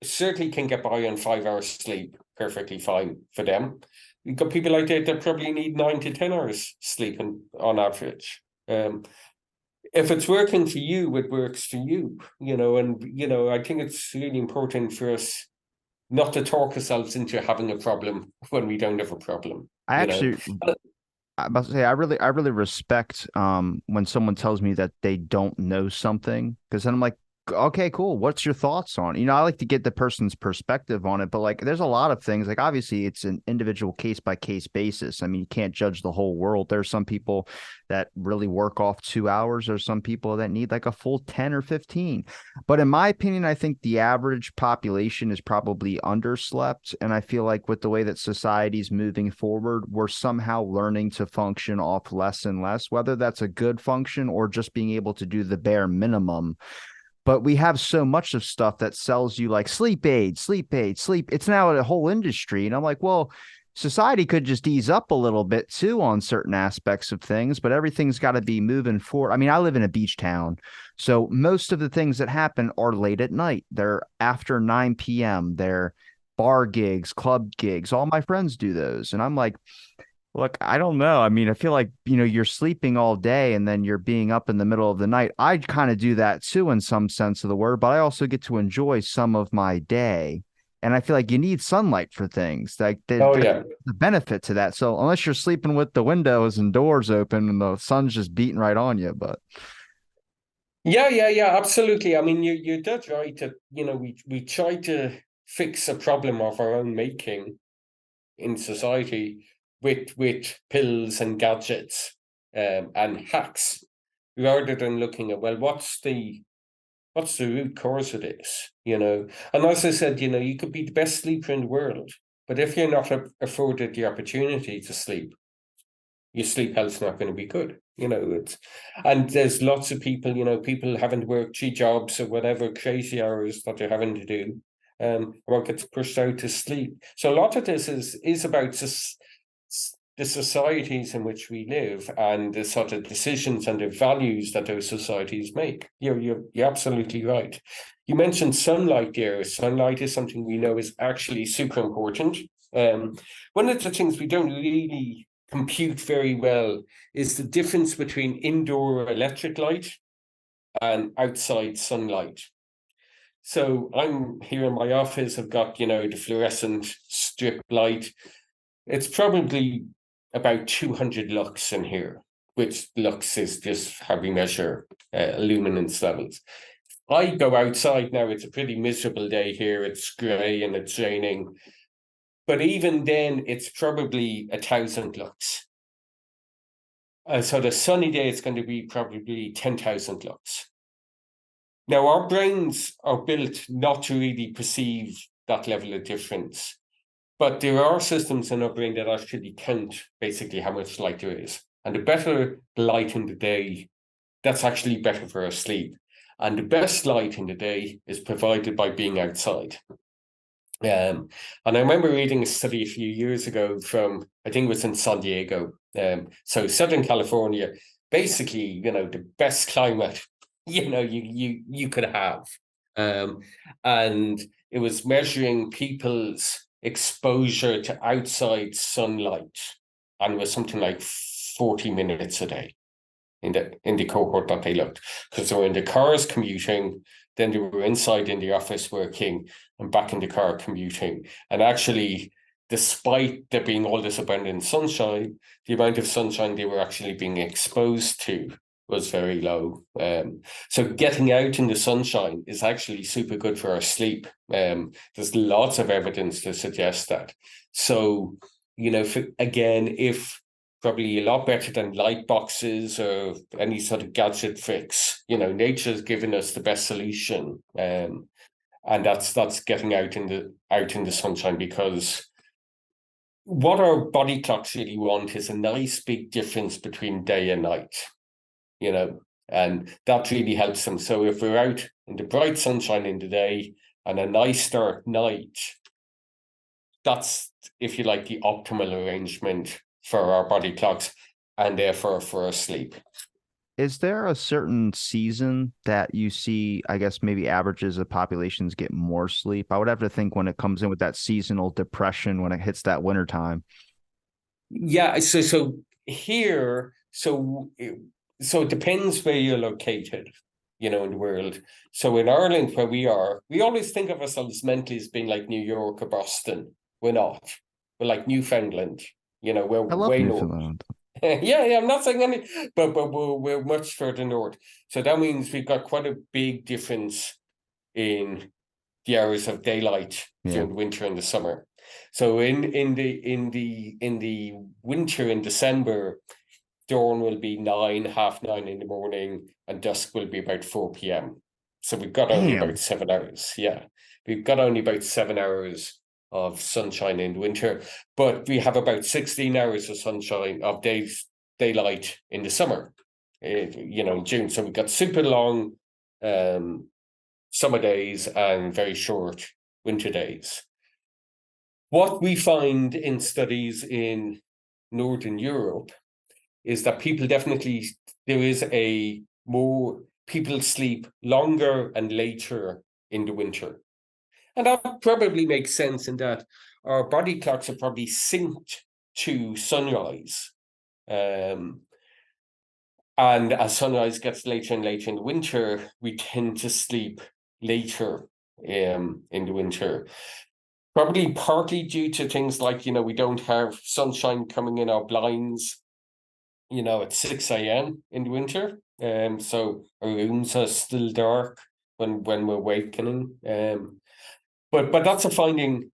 certainly can get by on 5 hours sleep, perfectly fine for them. We've got people out there that probably need 9 to 10 hours sleeping on average. If it's working for you, it works for you, and, I think it's really important for us not to talk ourselves into having a problem when we don't have a problem. I must say, I really respect when someone tells me that they don't know something, because then I'm like, okay, cool. What's your thoughts on it? I like to get the person's perspective on it, but like, there's a lot of things. Like, obviously, it's an individual case by case basis. I mean, you can't judge the whole world. There's some people that really work off 2 hours. There's some people that need like a full 10 or 15. But in my opinion, I think the average population is probably underslept. And I feel like with the way that society's moving forward, we're somehow learning to function off less and less, whether that's a good function or just being able to do the bare minimum. But we have so much of stuff that sells you like sleep aid, sleep aid, sleep. It's now a whole industry. And I'm like, well, society could just ease up a little bit too on certain aspects of things, but everything's got to be moving forward. I mean, I live in a beach town, so most of the things that happen are late at night. They're after 9 p.m. They're bar gigs, club gigs. All my friends do those. And I'm like, look, I don't know. I mean, I feel like, you're sleeping all day and then you're being up in the middle of the night. I kind of do that too, in some sense of the word, but I also get to enjoy some of my day. And I feel like you need sunlight for things like the benefit to that. So unless you're sleeping with the windows and doors open and the sun's just beating right on you, but. Yeah, absolutely. I mean, you're dead right that, we try to fix a problem of our own making in society with pills and gadgets and hacks, rather than looking at, well, what's the root cause of this, And as I said, you could be the best sleeper in the world, but if you're not afforded the opportunity to sleep, your sleep health's not going to be good. And there's lots of people, people having to work 3 jobs or whatever crazy hours that they're having to do, or gets pushed out to sleep. So a lot of this is about the societies in which we live and the sort of decisions and the values that those societies make. You're absolutely right. You mentioned sunlight there. Sunlight is something we know is actually super important. One of the things we don't really compute very well is the difference between indoor electric light and outside sunlight. So I'm here in my office, I've got, the fluorescent strip light. It's probably about 200 lux in here, which lux is just how we measure luminance levels. I go outside now, it's a pretty miserable day here, it's grey and it's raining, but even then it's probably 1,000 lux. So the sunny day is going to be probably 10,000 lux. Now our brains are built not to really perceive that level of difference, but there are systems in our brain that actually count basically how much light there is. And the better the light in the day, that's actually better for our sleep. And the best light in the day is provided by being outside. And I remember reading a study a few years ago from, I think it was in San Diego. So Southern California, basically, you know, the best climate, you know, you could have. And it was measuring people's exposure to outside sunlight, and it was something like 40 minutes a day in the cohort that they looked, because they were in the cars commuting, then they were inside in the office working, and back in the car commuting. And actually, despite there being all this abundant sunshine, the amount of sunshine they were actually being exposed to was very low. So getting out in the sunshine is actually super good for our sleep. There's lots of evidence to suggest that. So, you know, if probably a lot better than light boxes or any sort of gadget fix, you know, nature's given us the best solution. And that's getting out in the sunshine, because what our body clocks really want is a nice big difference between day and night, you know, and that really helps them. So if we're out in the bright sunshine in the day and a nice dark night, that's, if you like, the optimal arrangement for our body clocks and therefore for our sleep. Is there a certain season that you see, I guess maybe averages of populations get more sleep? I would have to think when it comes in with that seasonal depression when it hits that winter time. Yeah, so here, so it depends where you're located, you know, in the world. So in Ireland, where we are, we always think of ourselves mentally as being like New York or Boston. We're not. We're like Newfoundland, you know, we're I love way north. Newfoundland. Yeah, I'm not saying any, but we're much further north. So that means we've got quite a big difference in the hours of daylight Yeah. during the winter and the summer. So in the winter in December, dawn will be 9, half 9 in the morning, and dusk will be about 4 p.m. So we've got only about Damn. 7 hours. Yeah, we've got only about 7 hours of sunshine in winter, but we have about 16 hours of sunshine of daylight in the summer, you know, June. So we've got super long summer days and very short winter days. What we find in studies in Northern Europe is that there is people sleep longer and later in the winter. And that probably makes sense in that our body clocks are probably synced to sunrise. And as sunrise gets later and later in the winter, we tend to sleep later in the winter. Probably partly due to things like, you know, we don't have sunshine coming in our blinds, you know, at 6 a.m. in the winter. So our rooms are still dark when we're awakening. But that's a finding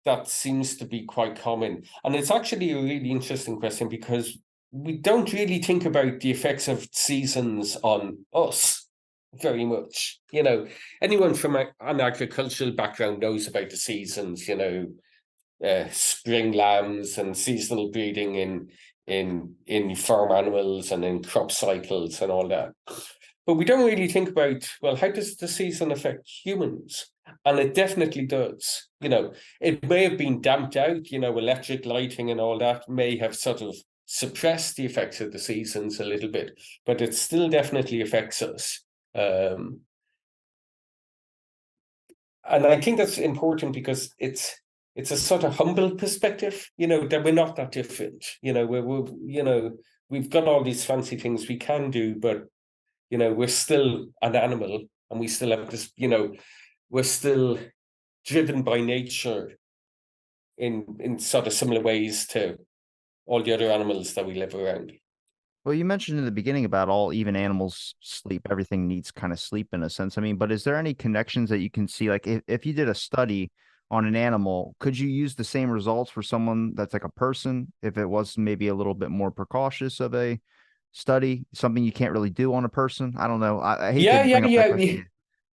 that seems to be quite common. And it's actually a really interesting question, because we don't really think about the effects of seasons on us very much. You know, anyone from an agricultural background knows about the seasons, you know, spring lambs and seasonal breeding in farm animals and in crop cycles and all that. But we don't really think about, well, how does the season affect humans? And it definitely does. You know, it may have been damped out, you know, electric lighting and all that may have sort of suppressed the effects of the seasons a little bit, but it still definitely affects us. And I think that's important, because it's a sort of humble perspective, you know, that we're not that different. You know, you know, we've got all these fancy things we can do, but you know, we're still an animal, and we still have this, you know, we're still driven by nature in sort of similar ways to all the other animals that we live around. Well, you mentioned in the beginning about all even animals sleep, everything needs kind of sleep in a sense. I mean, but is there any connections that you can see? Like if you did a study on an animal, could you use the same results for someone that's like a person if it was maybe a little bit more precautious of a study, something you can't really do on a person? I don't know. I hate to Yeah, yeah, bring up that yeah, question.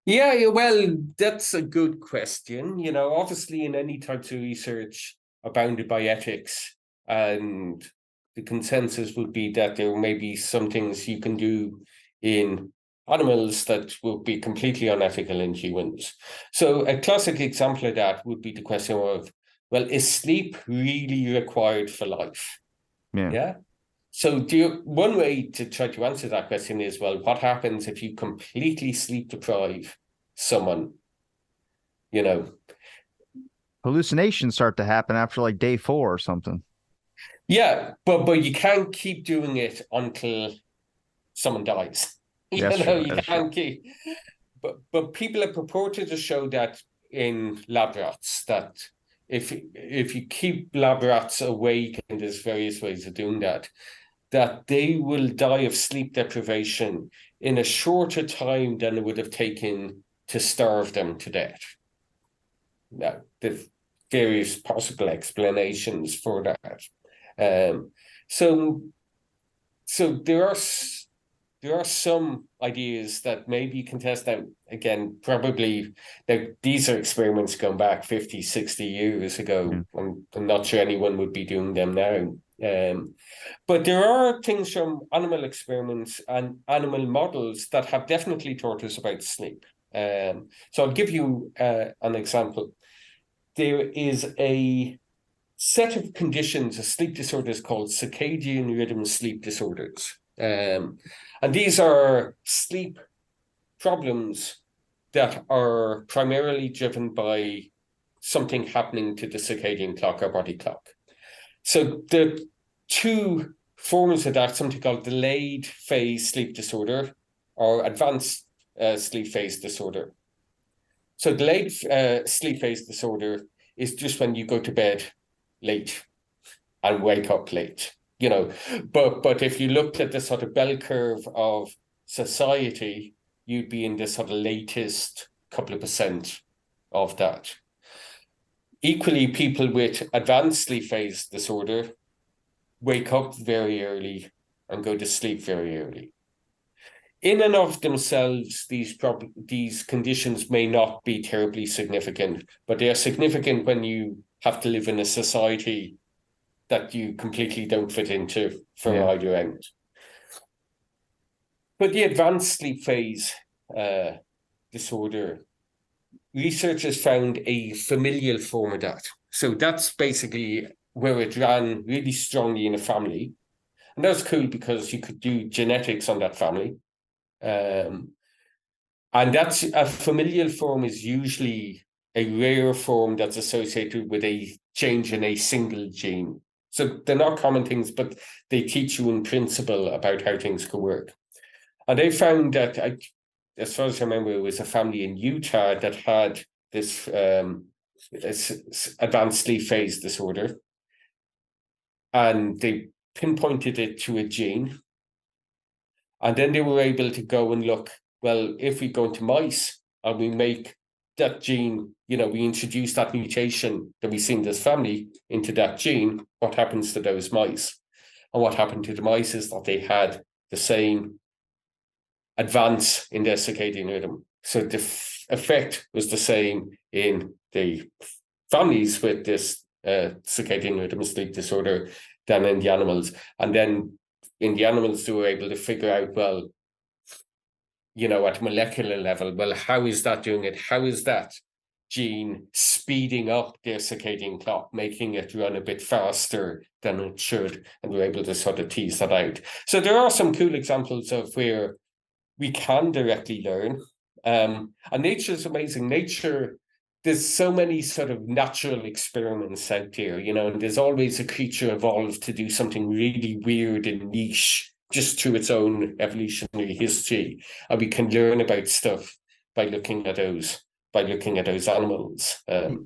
yeah. Well, that's a good question. Obviously, in any types of research abounded by ethics, and the consensus would be that there may be some things you can do in animals that would be completely unethical in humans. So, a classic example of that would be the question of, well, is sleep really required for life? Yeah. Yeah. So one way to try to answer that question is, well, what happens if you completely sleep deprive someone, you know? Hallucinations start to happen after like day 4 or something. Yeah, but you can't keep doing it until someone dies. That's true. You That's true. can't keep, but people have purported to show that in lab rats, that if you keep lab rats awake, and there's various ways of doing that, that they will die of sleep deprivation in a shorter time than it would have taken to starve them to death. Now, there's various possible explanations for that. Um, so, so there are some ideas that maybe you can test out. Again, probably these are experiments going back 50, 60 years Yeah. ago. I'm not sure anyone would be doing them now. But there are things from animal experiments and animal models that have definitely taught us about sleep. So I'll give you an example. There is a set of conditions, a sleep disorders called circadian rhythm sleep disorders. And these are sleep problems that are primarily driven by something happening to the circadian clock or body clock. So the two forms of that, something called delayed phase sleep disorder or advanced sleep phase disorder. So delayed sleep phase disorder is just when you go to bed late and wake up late, But if you looked at the sort of bell curve of society, you'd be in the sort of latest couple of percent of that. Equally, people with advanced sleep phase disorder wake up very early and go to sleep very early. In and of themselves, these conditions may not be terribly significant, but they are significant when you have to live in a society that you completely don't fit into for Yeah. either end. But the advanced sleep phase disorder, researchers found a familial form of that. So that's basically where it ran really strongly in a family. And that was cool because you could do genetics on that family. And that's a familial form is usually a rare form that's associated with a change in a single gene. So they're not common things, but they teach you in principle about how things could work. And they found that, as far as I remember, it was a family in Utah that had this advanced sleep phase disorder. And they pinpointed it to a gene. And then they were able to go and look, well, if we go into mice and we make that gene, we introduce that mutation that we see in this family into that gene, what happens to those mice? And what happened to the mice is that they had the same advance in their circadian rhythm. So the effect was the same in the families with this circadian rhythm sleep disorder than in the animals. And then in the animals, they were able to figure out, well, at molecular level, well, how is that doing it? How is that gene speeding up their circadian clock, making it run a bit faster than it should? And we're able to sort of tease that out. So there are some cool examples of where we can directly learn. And nature is amazing. Nature, there's so many sort of natural experiments out there, and there's always a creature evolved to do something really weird and niche just through its own evolutionary history. And we can learn about stuff by looking at those. by looking at those animals.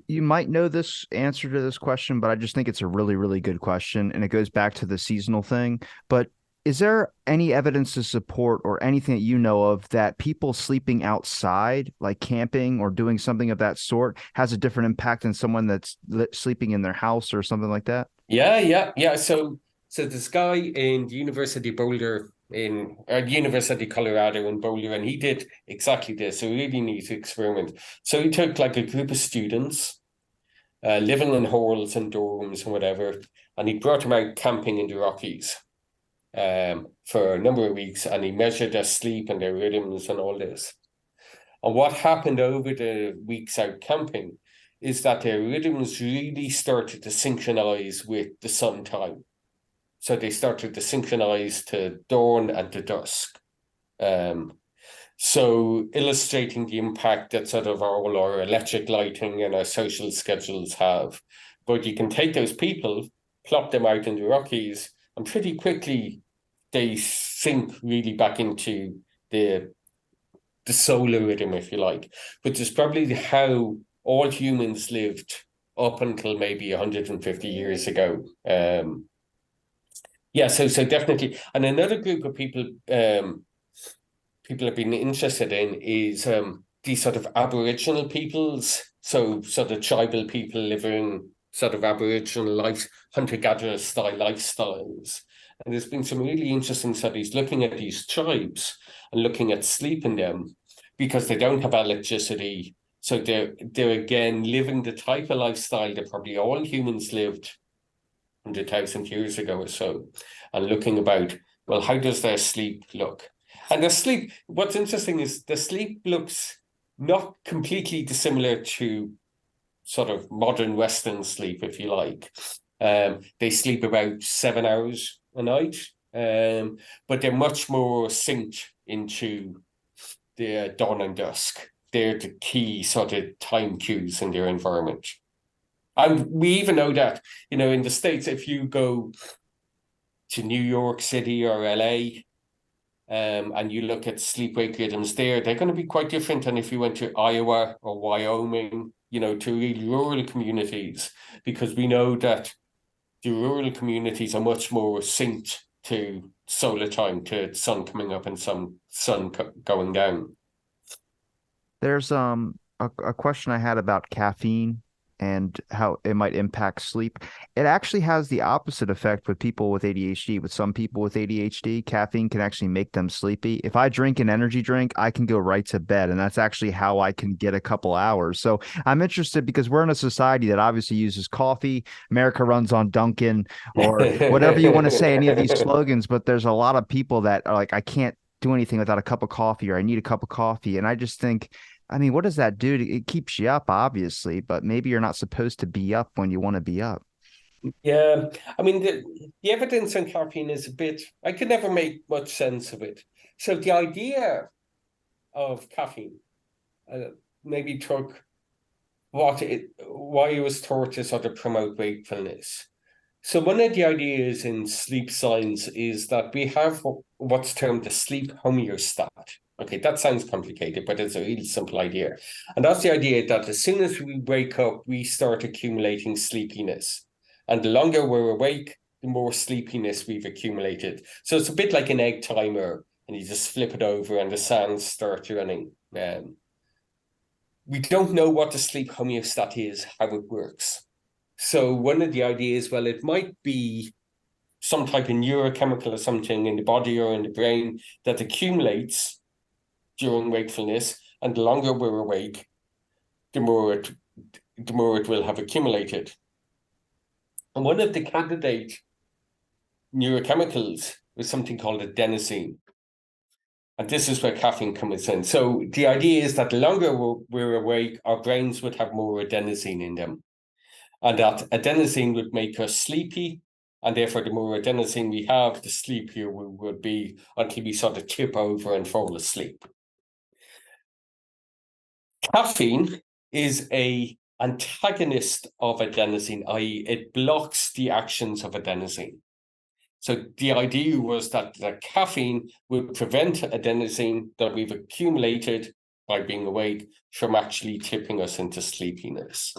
You might know this answer to this question, but I just think it's a really, really good question. And it goes back to the seasonal thing. But is there any evidence to support or anything that you know of that people sleeping outside, like camping or doing something of that sort, has a different impact than someone that's sleeping in their house or something like that? Yeah. So this guy in the University of Boulder in University of Colorado in Boulder, and he did exactly this. A really neat experiment. So he took like a group of students living in halls and dorms and whatever, and he brought them out camping in the Rockies for a number of weeks, and he measured their sleep and their rhythms and all this. And what happened over the weeks out camping is that their rhythms really started to synchronize with the sun time. So they started to synchronize to dawn and to dusk. So illustrating the impact that sort of all our electric lighting and our social schedules have. But you can take those people, plop them out in the Rockies, and pretty quickly they sink really back into the solar rhythm, if you like, which is probably how all humans lived up until maybe 150 years ago. So definitely. And another group of people people have been interested in is these sort of Aboriginal peoples, so sort of tribal people living sort of Aboriginal life, hunter-gatherer style lifestyles. And there's been some really interesting studies looking at these tribes and looking at sleep in them, because they don't have electricity. So they're again living the type of lifestyle that probably all humans lived 100,000 years ago or so, and looking about, well, how does their sleep look? And the sleep, what's interesting is the sleep looks not completely dissimilar to sort of modern Western sleep, if you like. They sleep about 7 hours a night, but they're much more synced into the dawn and dusk. They're the key sort of time cues in their environment. And we even know that, in the States, if you go to New York City or LA, and you look at sleep-wake rhythms they're going to be quite different than if you went to Iowa or Wyoming, to really rural communities, because we know that the rural communities are much more synced to solar time, to sun coming up and some sun going down. There's a question I had about caffeine and how it might impact sleep. It actually has the opposite effect with people with ADHD. With some people with ADHD, caffeine can actually make them sleepy. If I drink an energy drink, I can go right to bed, and that's actually how I can get a couple hours. So I'm interested because we're in a society that obviously uses coffee. America runs on Dunkin' or whatever you want to say, any of these slogans, but there's a lot of people that are like, I can't do anything without a cup of coffee, or I need a cup of coffee. And I just think, I mean, what does that do? It keeps you up, obviously, but maybe you're not supposed to be up when you want to be up. Yeah, I mean, the evidence on caffeine is a bit, I could never make much sense of it. So the idea of caffeine maybe took why it was taught to sort of promote wakefulness. So one of the ideas in sleep science is that we have what's termed the sleep homeostat. Okay, that sounds complicated, but it's a really simple idea. And that's the idea that as soon as we wake up, we start accumulating sleepiness. And the longer we're awake, the more sleepiness we've accumulated. So it's a bit like an egg timer, and you just flip it over and the sands start running. We don't know what the sleep homeostat is, how it works. So one of the ideas, well, it might be some type of neurochemical or something in the body or in the brain that accumulates during wakefulness, and the longer we're awake, the more it will have accumulated. And one of the candidate neurochemicals was something called adenosine. And this is where caffeine comes in. So the idea is that the longer we're awake, our brains would have more adenosine in them. And that adenosine would make us sleepy. And therefore, the more adenosine we have, the sleepier we would be until we sort of tip over and fall asleep. Caffeine is an antagonist of adenosine, i.e., it blocks the actions of adenosine. So the idea was that the caffeine would prevent adenosine that we've accumulated by being awake from actually tipping us into sleepiness.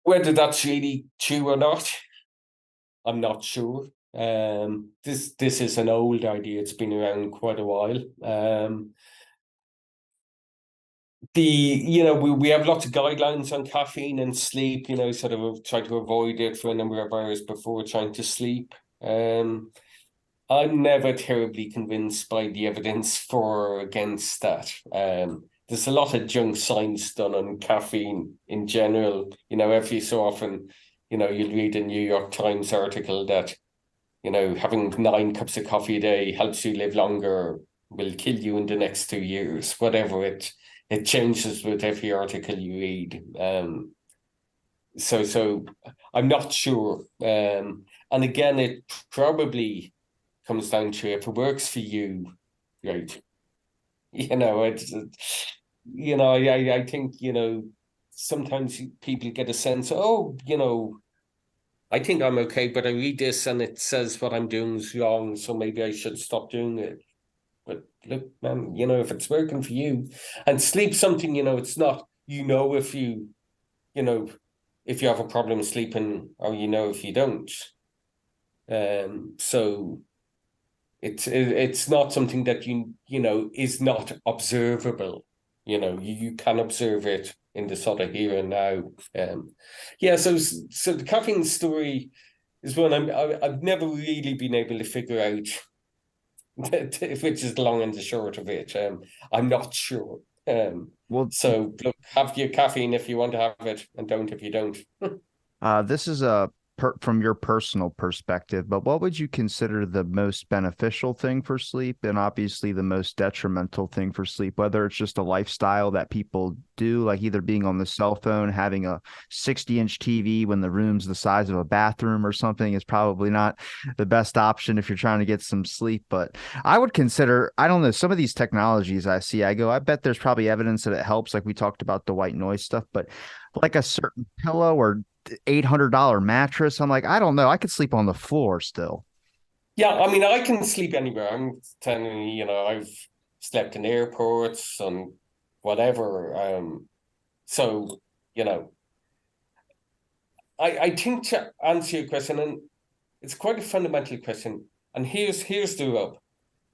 Whether that's really true or not, I'm not sure. This is an old idea. It's been around quite a while. We have lots of guidelines on caffeine and sleep, sort of try to avoid it for a number of hours before trying to sleep. I'm never terribly convinced by the evidence for or against that. There's a lot of junk science done on caffeine in general. Every so often, you'll read a New York Times article that, having 9 cups of coffee a day helps you live longer, will kill you in the next 2 years, whatever it changes with every article you read. So I'm not sure. And again, it probably comes down to, if it works for you, right? I think, sometimes people get a sense, I think I'm okay, but I read this and it says what I'm doing is wrong, so maybe I should stop doing it. But look, man, if it's working for you, and sleep's something, it's not, if you have a problem sleeping, or if you don't. So it's not something that is not observable. You can observe it in the sort of here and now. So the caffeine story is one I've never really been able to figure out, which is the long and the short of it. I'm not sure. So look, have your caffeine if you want to have it, and don't if you don't. This is from your personal perspective, but what would you consider the most beneficial thing for sleep, and obviously the most detrimental thing for sleep, whether it's just a lifestyle that people do, like either being on the cell phone, having a 60-inch TV when the room's the size of a bathroom or something is probably not the best option if you're trying to get some sleep. But I would consider, I don't know, some of these technologies I see, I bet there's probably evidence that it helps, like we talked about the white noise stuff, but like a certain pillow or $800 mattress, I'm like, I don't know, I could sleep on the floor still. Yeah, I mean, I can sleep anywhere. I'm telling you, I've slept in airports and whatever. So, I think, to answer your question, and it's quite a fundamental question, and here's the rub.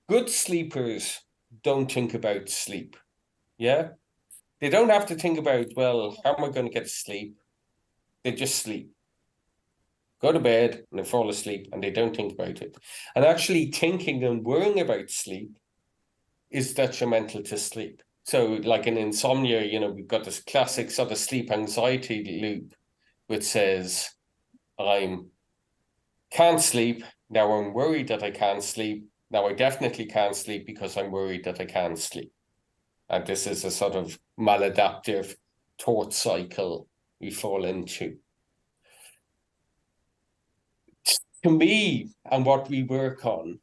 Good sleepers don't think about sleep. Yeah? They don't have to think about, well, how am I going to get to sleep? They just sleep. Go to bed and they fall asleep, and they don't think about it. And actually thinking and worrying about sleep is detrimental to sleep. So like in insomnia, we've got this classic sort of sleep anxiety loop, which says, I'm can't sleep. Now I'm worried that I can't sleep. Now I definitely can't sleep because I'm worried that I can't sleep. And this is a sort of maladaptive thought cycle we fall into. To me, and what we work on,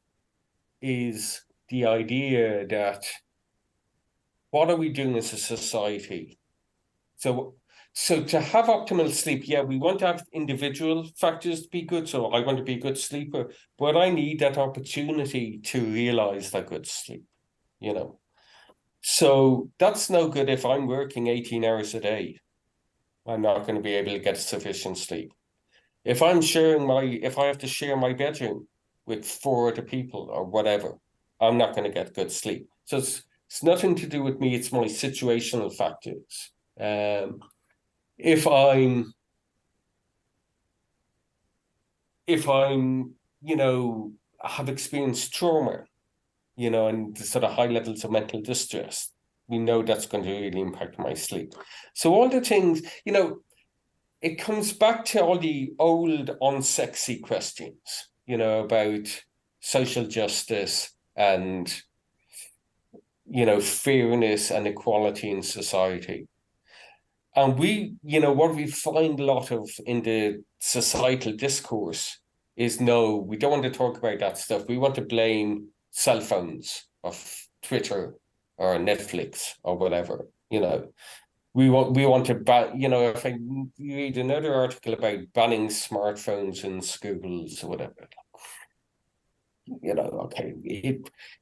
is the idea that what are we doing as a society? So to have optimal sleep, yeah, we want to have individual factors to be good. So I want to be a good sleeper, but I need that opportunity to realize that good sleep, So that's no good if I'm working 18 hours a day. I'm not going to be able to get sufficient sleep. If I have to share my bedroom with 4 other people or whatever, I'm not going to get good sleep. So it's nothing to do with me. It's my situational factors. If I'm, have experienced trauma, and the sort of high levels of mental distress, we know that's going to really impact my sleep. So all the things, it comes back to all the old unsexy questions, about social justice and, fairness and equality in society. And what we find a lot of in the societal discourse is, no, we don't want to talk about that stuff. We want to blame cell phones or Twitter or Netflix or whatever, We want to ban, if I read another article about banning smartphones in schools or whatever, okay,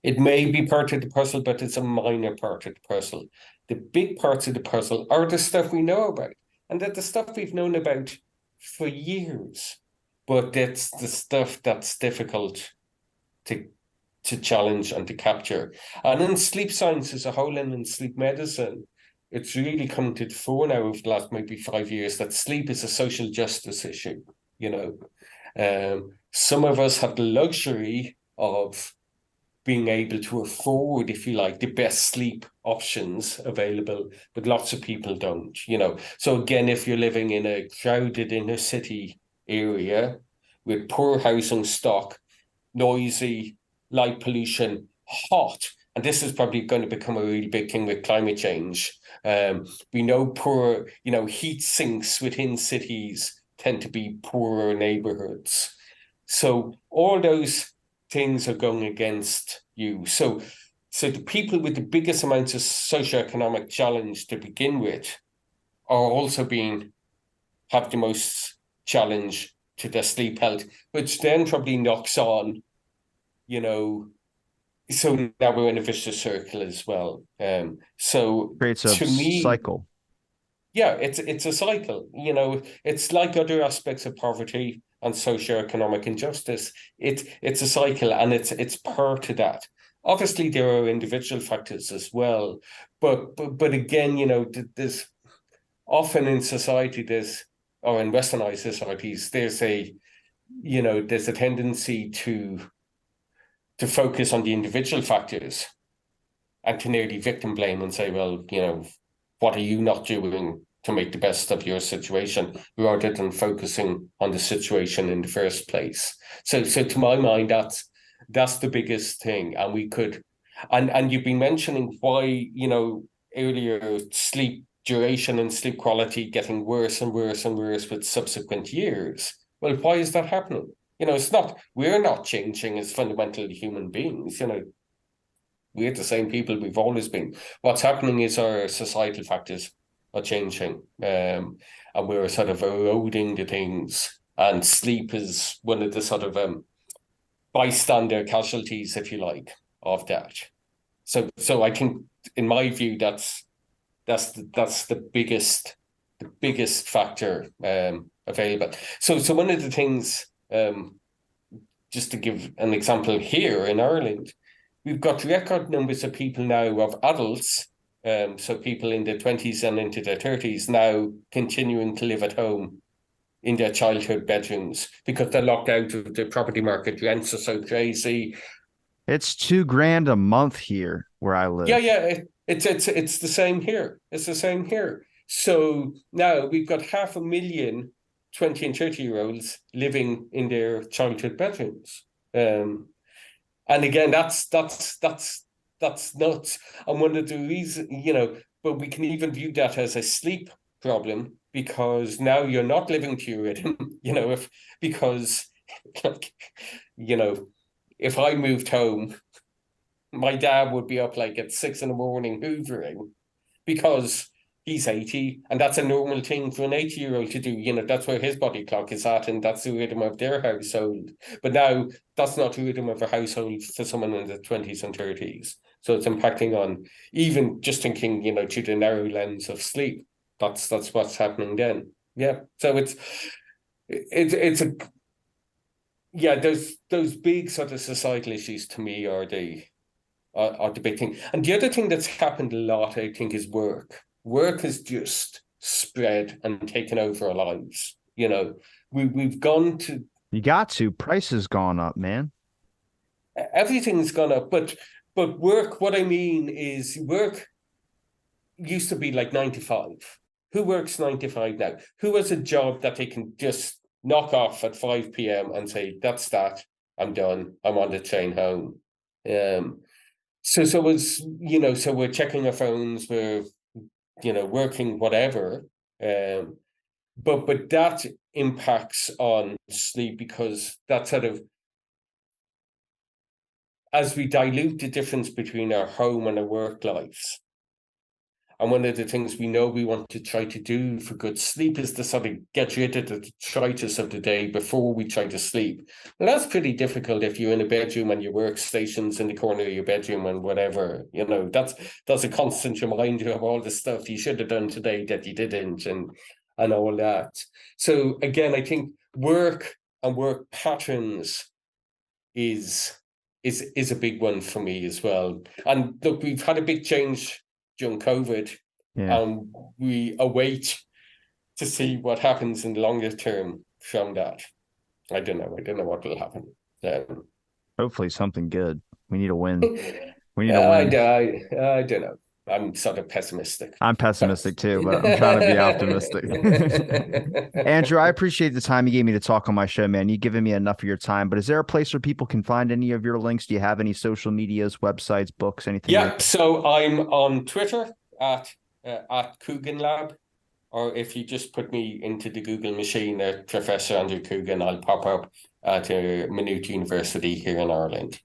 it may be part of the puzzle, but it's a minor part of the puzzle. The big parts of the puzzle are the stuff we know about, and that the stuff we've known about for years, but that's the stuff that's difficult to challenge and to capture. And in sleep science as a whole, and in sleep medicine, it's really come to the fore now over the last maybe 5 years that sleep is a social justice issue. Some of us have the luxury of being able to afford, if you like, the best sleep options available, but lots of people don't, So again, if you're living in a crowded inner city area with poor housing stock, noisy, light pollution, hot, and this is probably going to become a really big thing with climate change. We know poor, heat sinks within cities tend to be poorer neighborhoods. So all those things are going against you. So the people with the biggest amounts of socioeconomic challenge to begin with are also have the most challenge to their sleep health, which then probably knocks on, so now we're in a vicious circle as well. So Creates a to me, cycle. yeah, it's a cycle. It's like other aspects of poverty and socioeconomic injustice. It's a cycle, and it's part of that. Obviously, there are individual factors as well, but again, there's often in society or in westernized societies, there's a tendency to focus on the individual factors and to nearly victim blame and say, well, what are you not doing to make the best of your situation, rather than focusing on the situation in the first place. So to my mind, that's the biggest thing. And we could, and you've been mentioning why, earlier, sleep duration and sleep quality getting worse and worse and worse with subsequent years. Well, why is that happening? We're not changing as fundamentally human beings, we're the same people we've always been. What's happening is our societal factors are changing, and we're sort of eroding the things. And sleep is one of the sort of bystander casualties, if you like, of that. So I think, in my view, that's the biggest factor available. So one of the things, just to give an example, here in Ireland, we've got record numbers of people now, of adults, so people in their 20s and into their 30s, now continuing to live at home in their childhood bedrooms because they're locked out of the property market. Rents are so crazy. It's $2,000 a month here where I live. Yeah. It's the same here. It's the same here. So now we've got 500,000 20 and 30-year-olds living in their childhood bedrooms. And again, that's nuts. And one of the reasons, but we can even view that as a sleep problem, because now you're not living to your rhythm, because if I moved home, my dad would be up like at 6 a.m. hoovering, because he's 80, and that's a normal thing for an 80-year-old to do. That's where his body clock is at, and that's the rhythm of their household. But now that's not the rhythm of a household for someone in the 20s and 30s. So it's impacting on, even just thinking, through the narrow lens of sleep. That's what's happening then. Yeah. So it's those big sort of societal issues, to me, are the big thing. And the other thing that's happened a lot, I think, is work. Work has just spread and taken over our lives. We've gone to... You got to. Price has gone up, man. Everything's gone up, but work, what I mean is, work used to be like 9 to 5. Who works 9 to 5 now? Who has a job that they can just knock off at 5 p.m. and say, that's that, I'm done, I'm on the train home? So it's, so we're checking our phones, we're, working, whatever. But that impacts on sleep, because that sort of, as we dilute the difference between our home and our work lives, And one of the things we know we want to try to do for good sleep is to sort of get rid of the detritus of the day before we try to sleep. And that's pretty difficult if you're in a bedroom and your workstation's in the corner of your bedroom and whatever. That's a constant reminder of all the stuff you should have done today that you didn't, and all that. So again, I think work and work patterns is a big one for me as well. And look, we've had a big change during COVID, and we await to see what happens in the longer term from that. I don't know what will happen. Hopefully something good. We need a win. We need a win. I don't know. I'm sort of pessimistic. I'm pessimistic too, but I'm trying to be optimistic. Andrew, I appreciate the time you gave me to talk on my show, man. You've given me enough of your time, but is there a place where people can find any of your links? Do you have any social medias, websites, books, anything? Yeah, so I'm on Twitter at Coogan Lab, or if you just put me into the Google machine, Professor Andrew Coogan, I'll pop up at Maynooth University here in Ireland.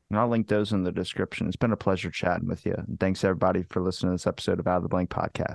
And I'll link those in the description. It's been a pleasure chatting with you. And thanks everybody for listening to this episode of Out of the Blank podcast.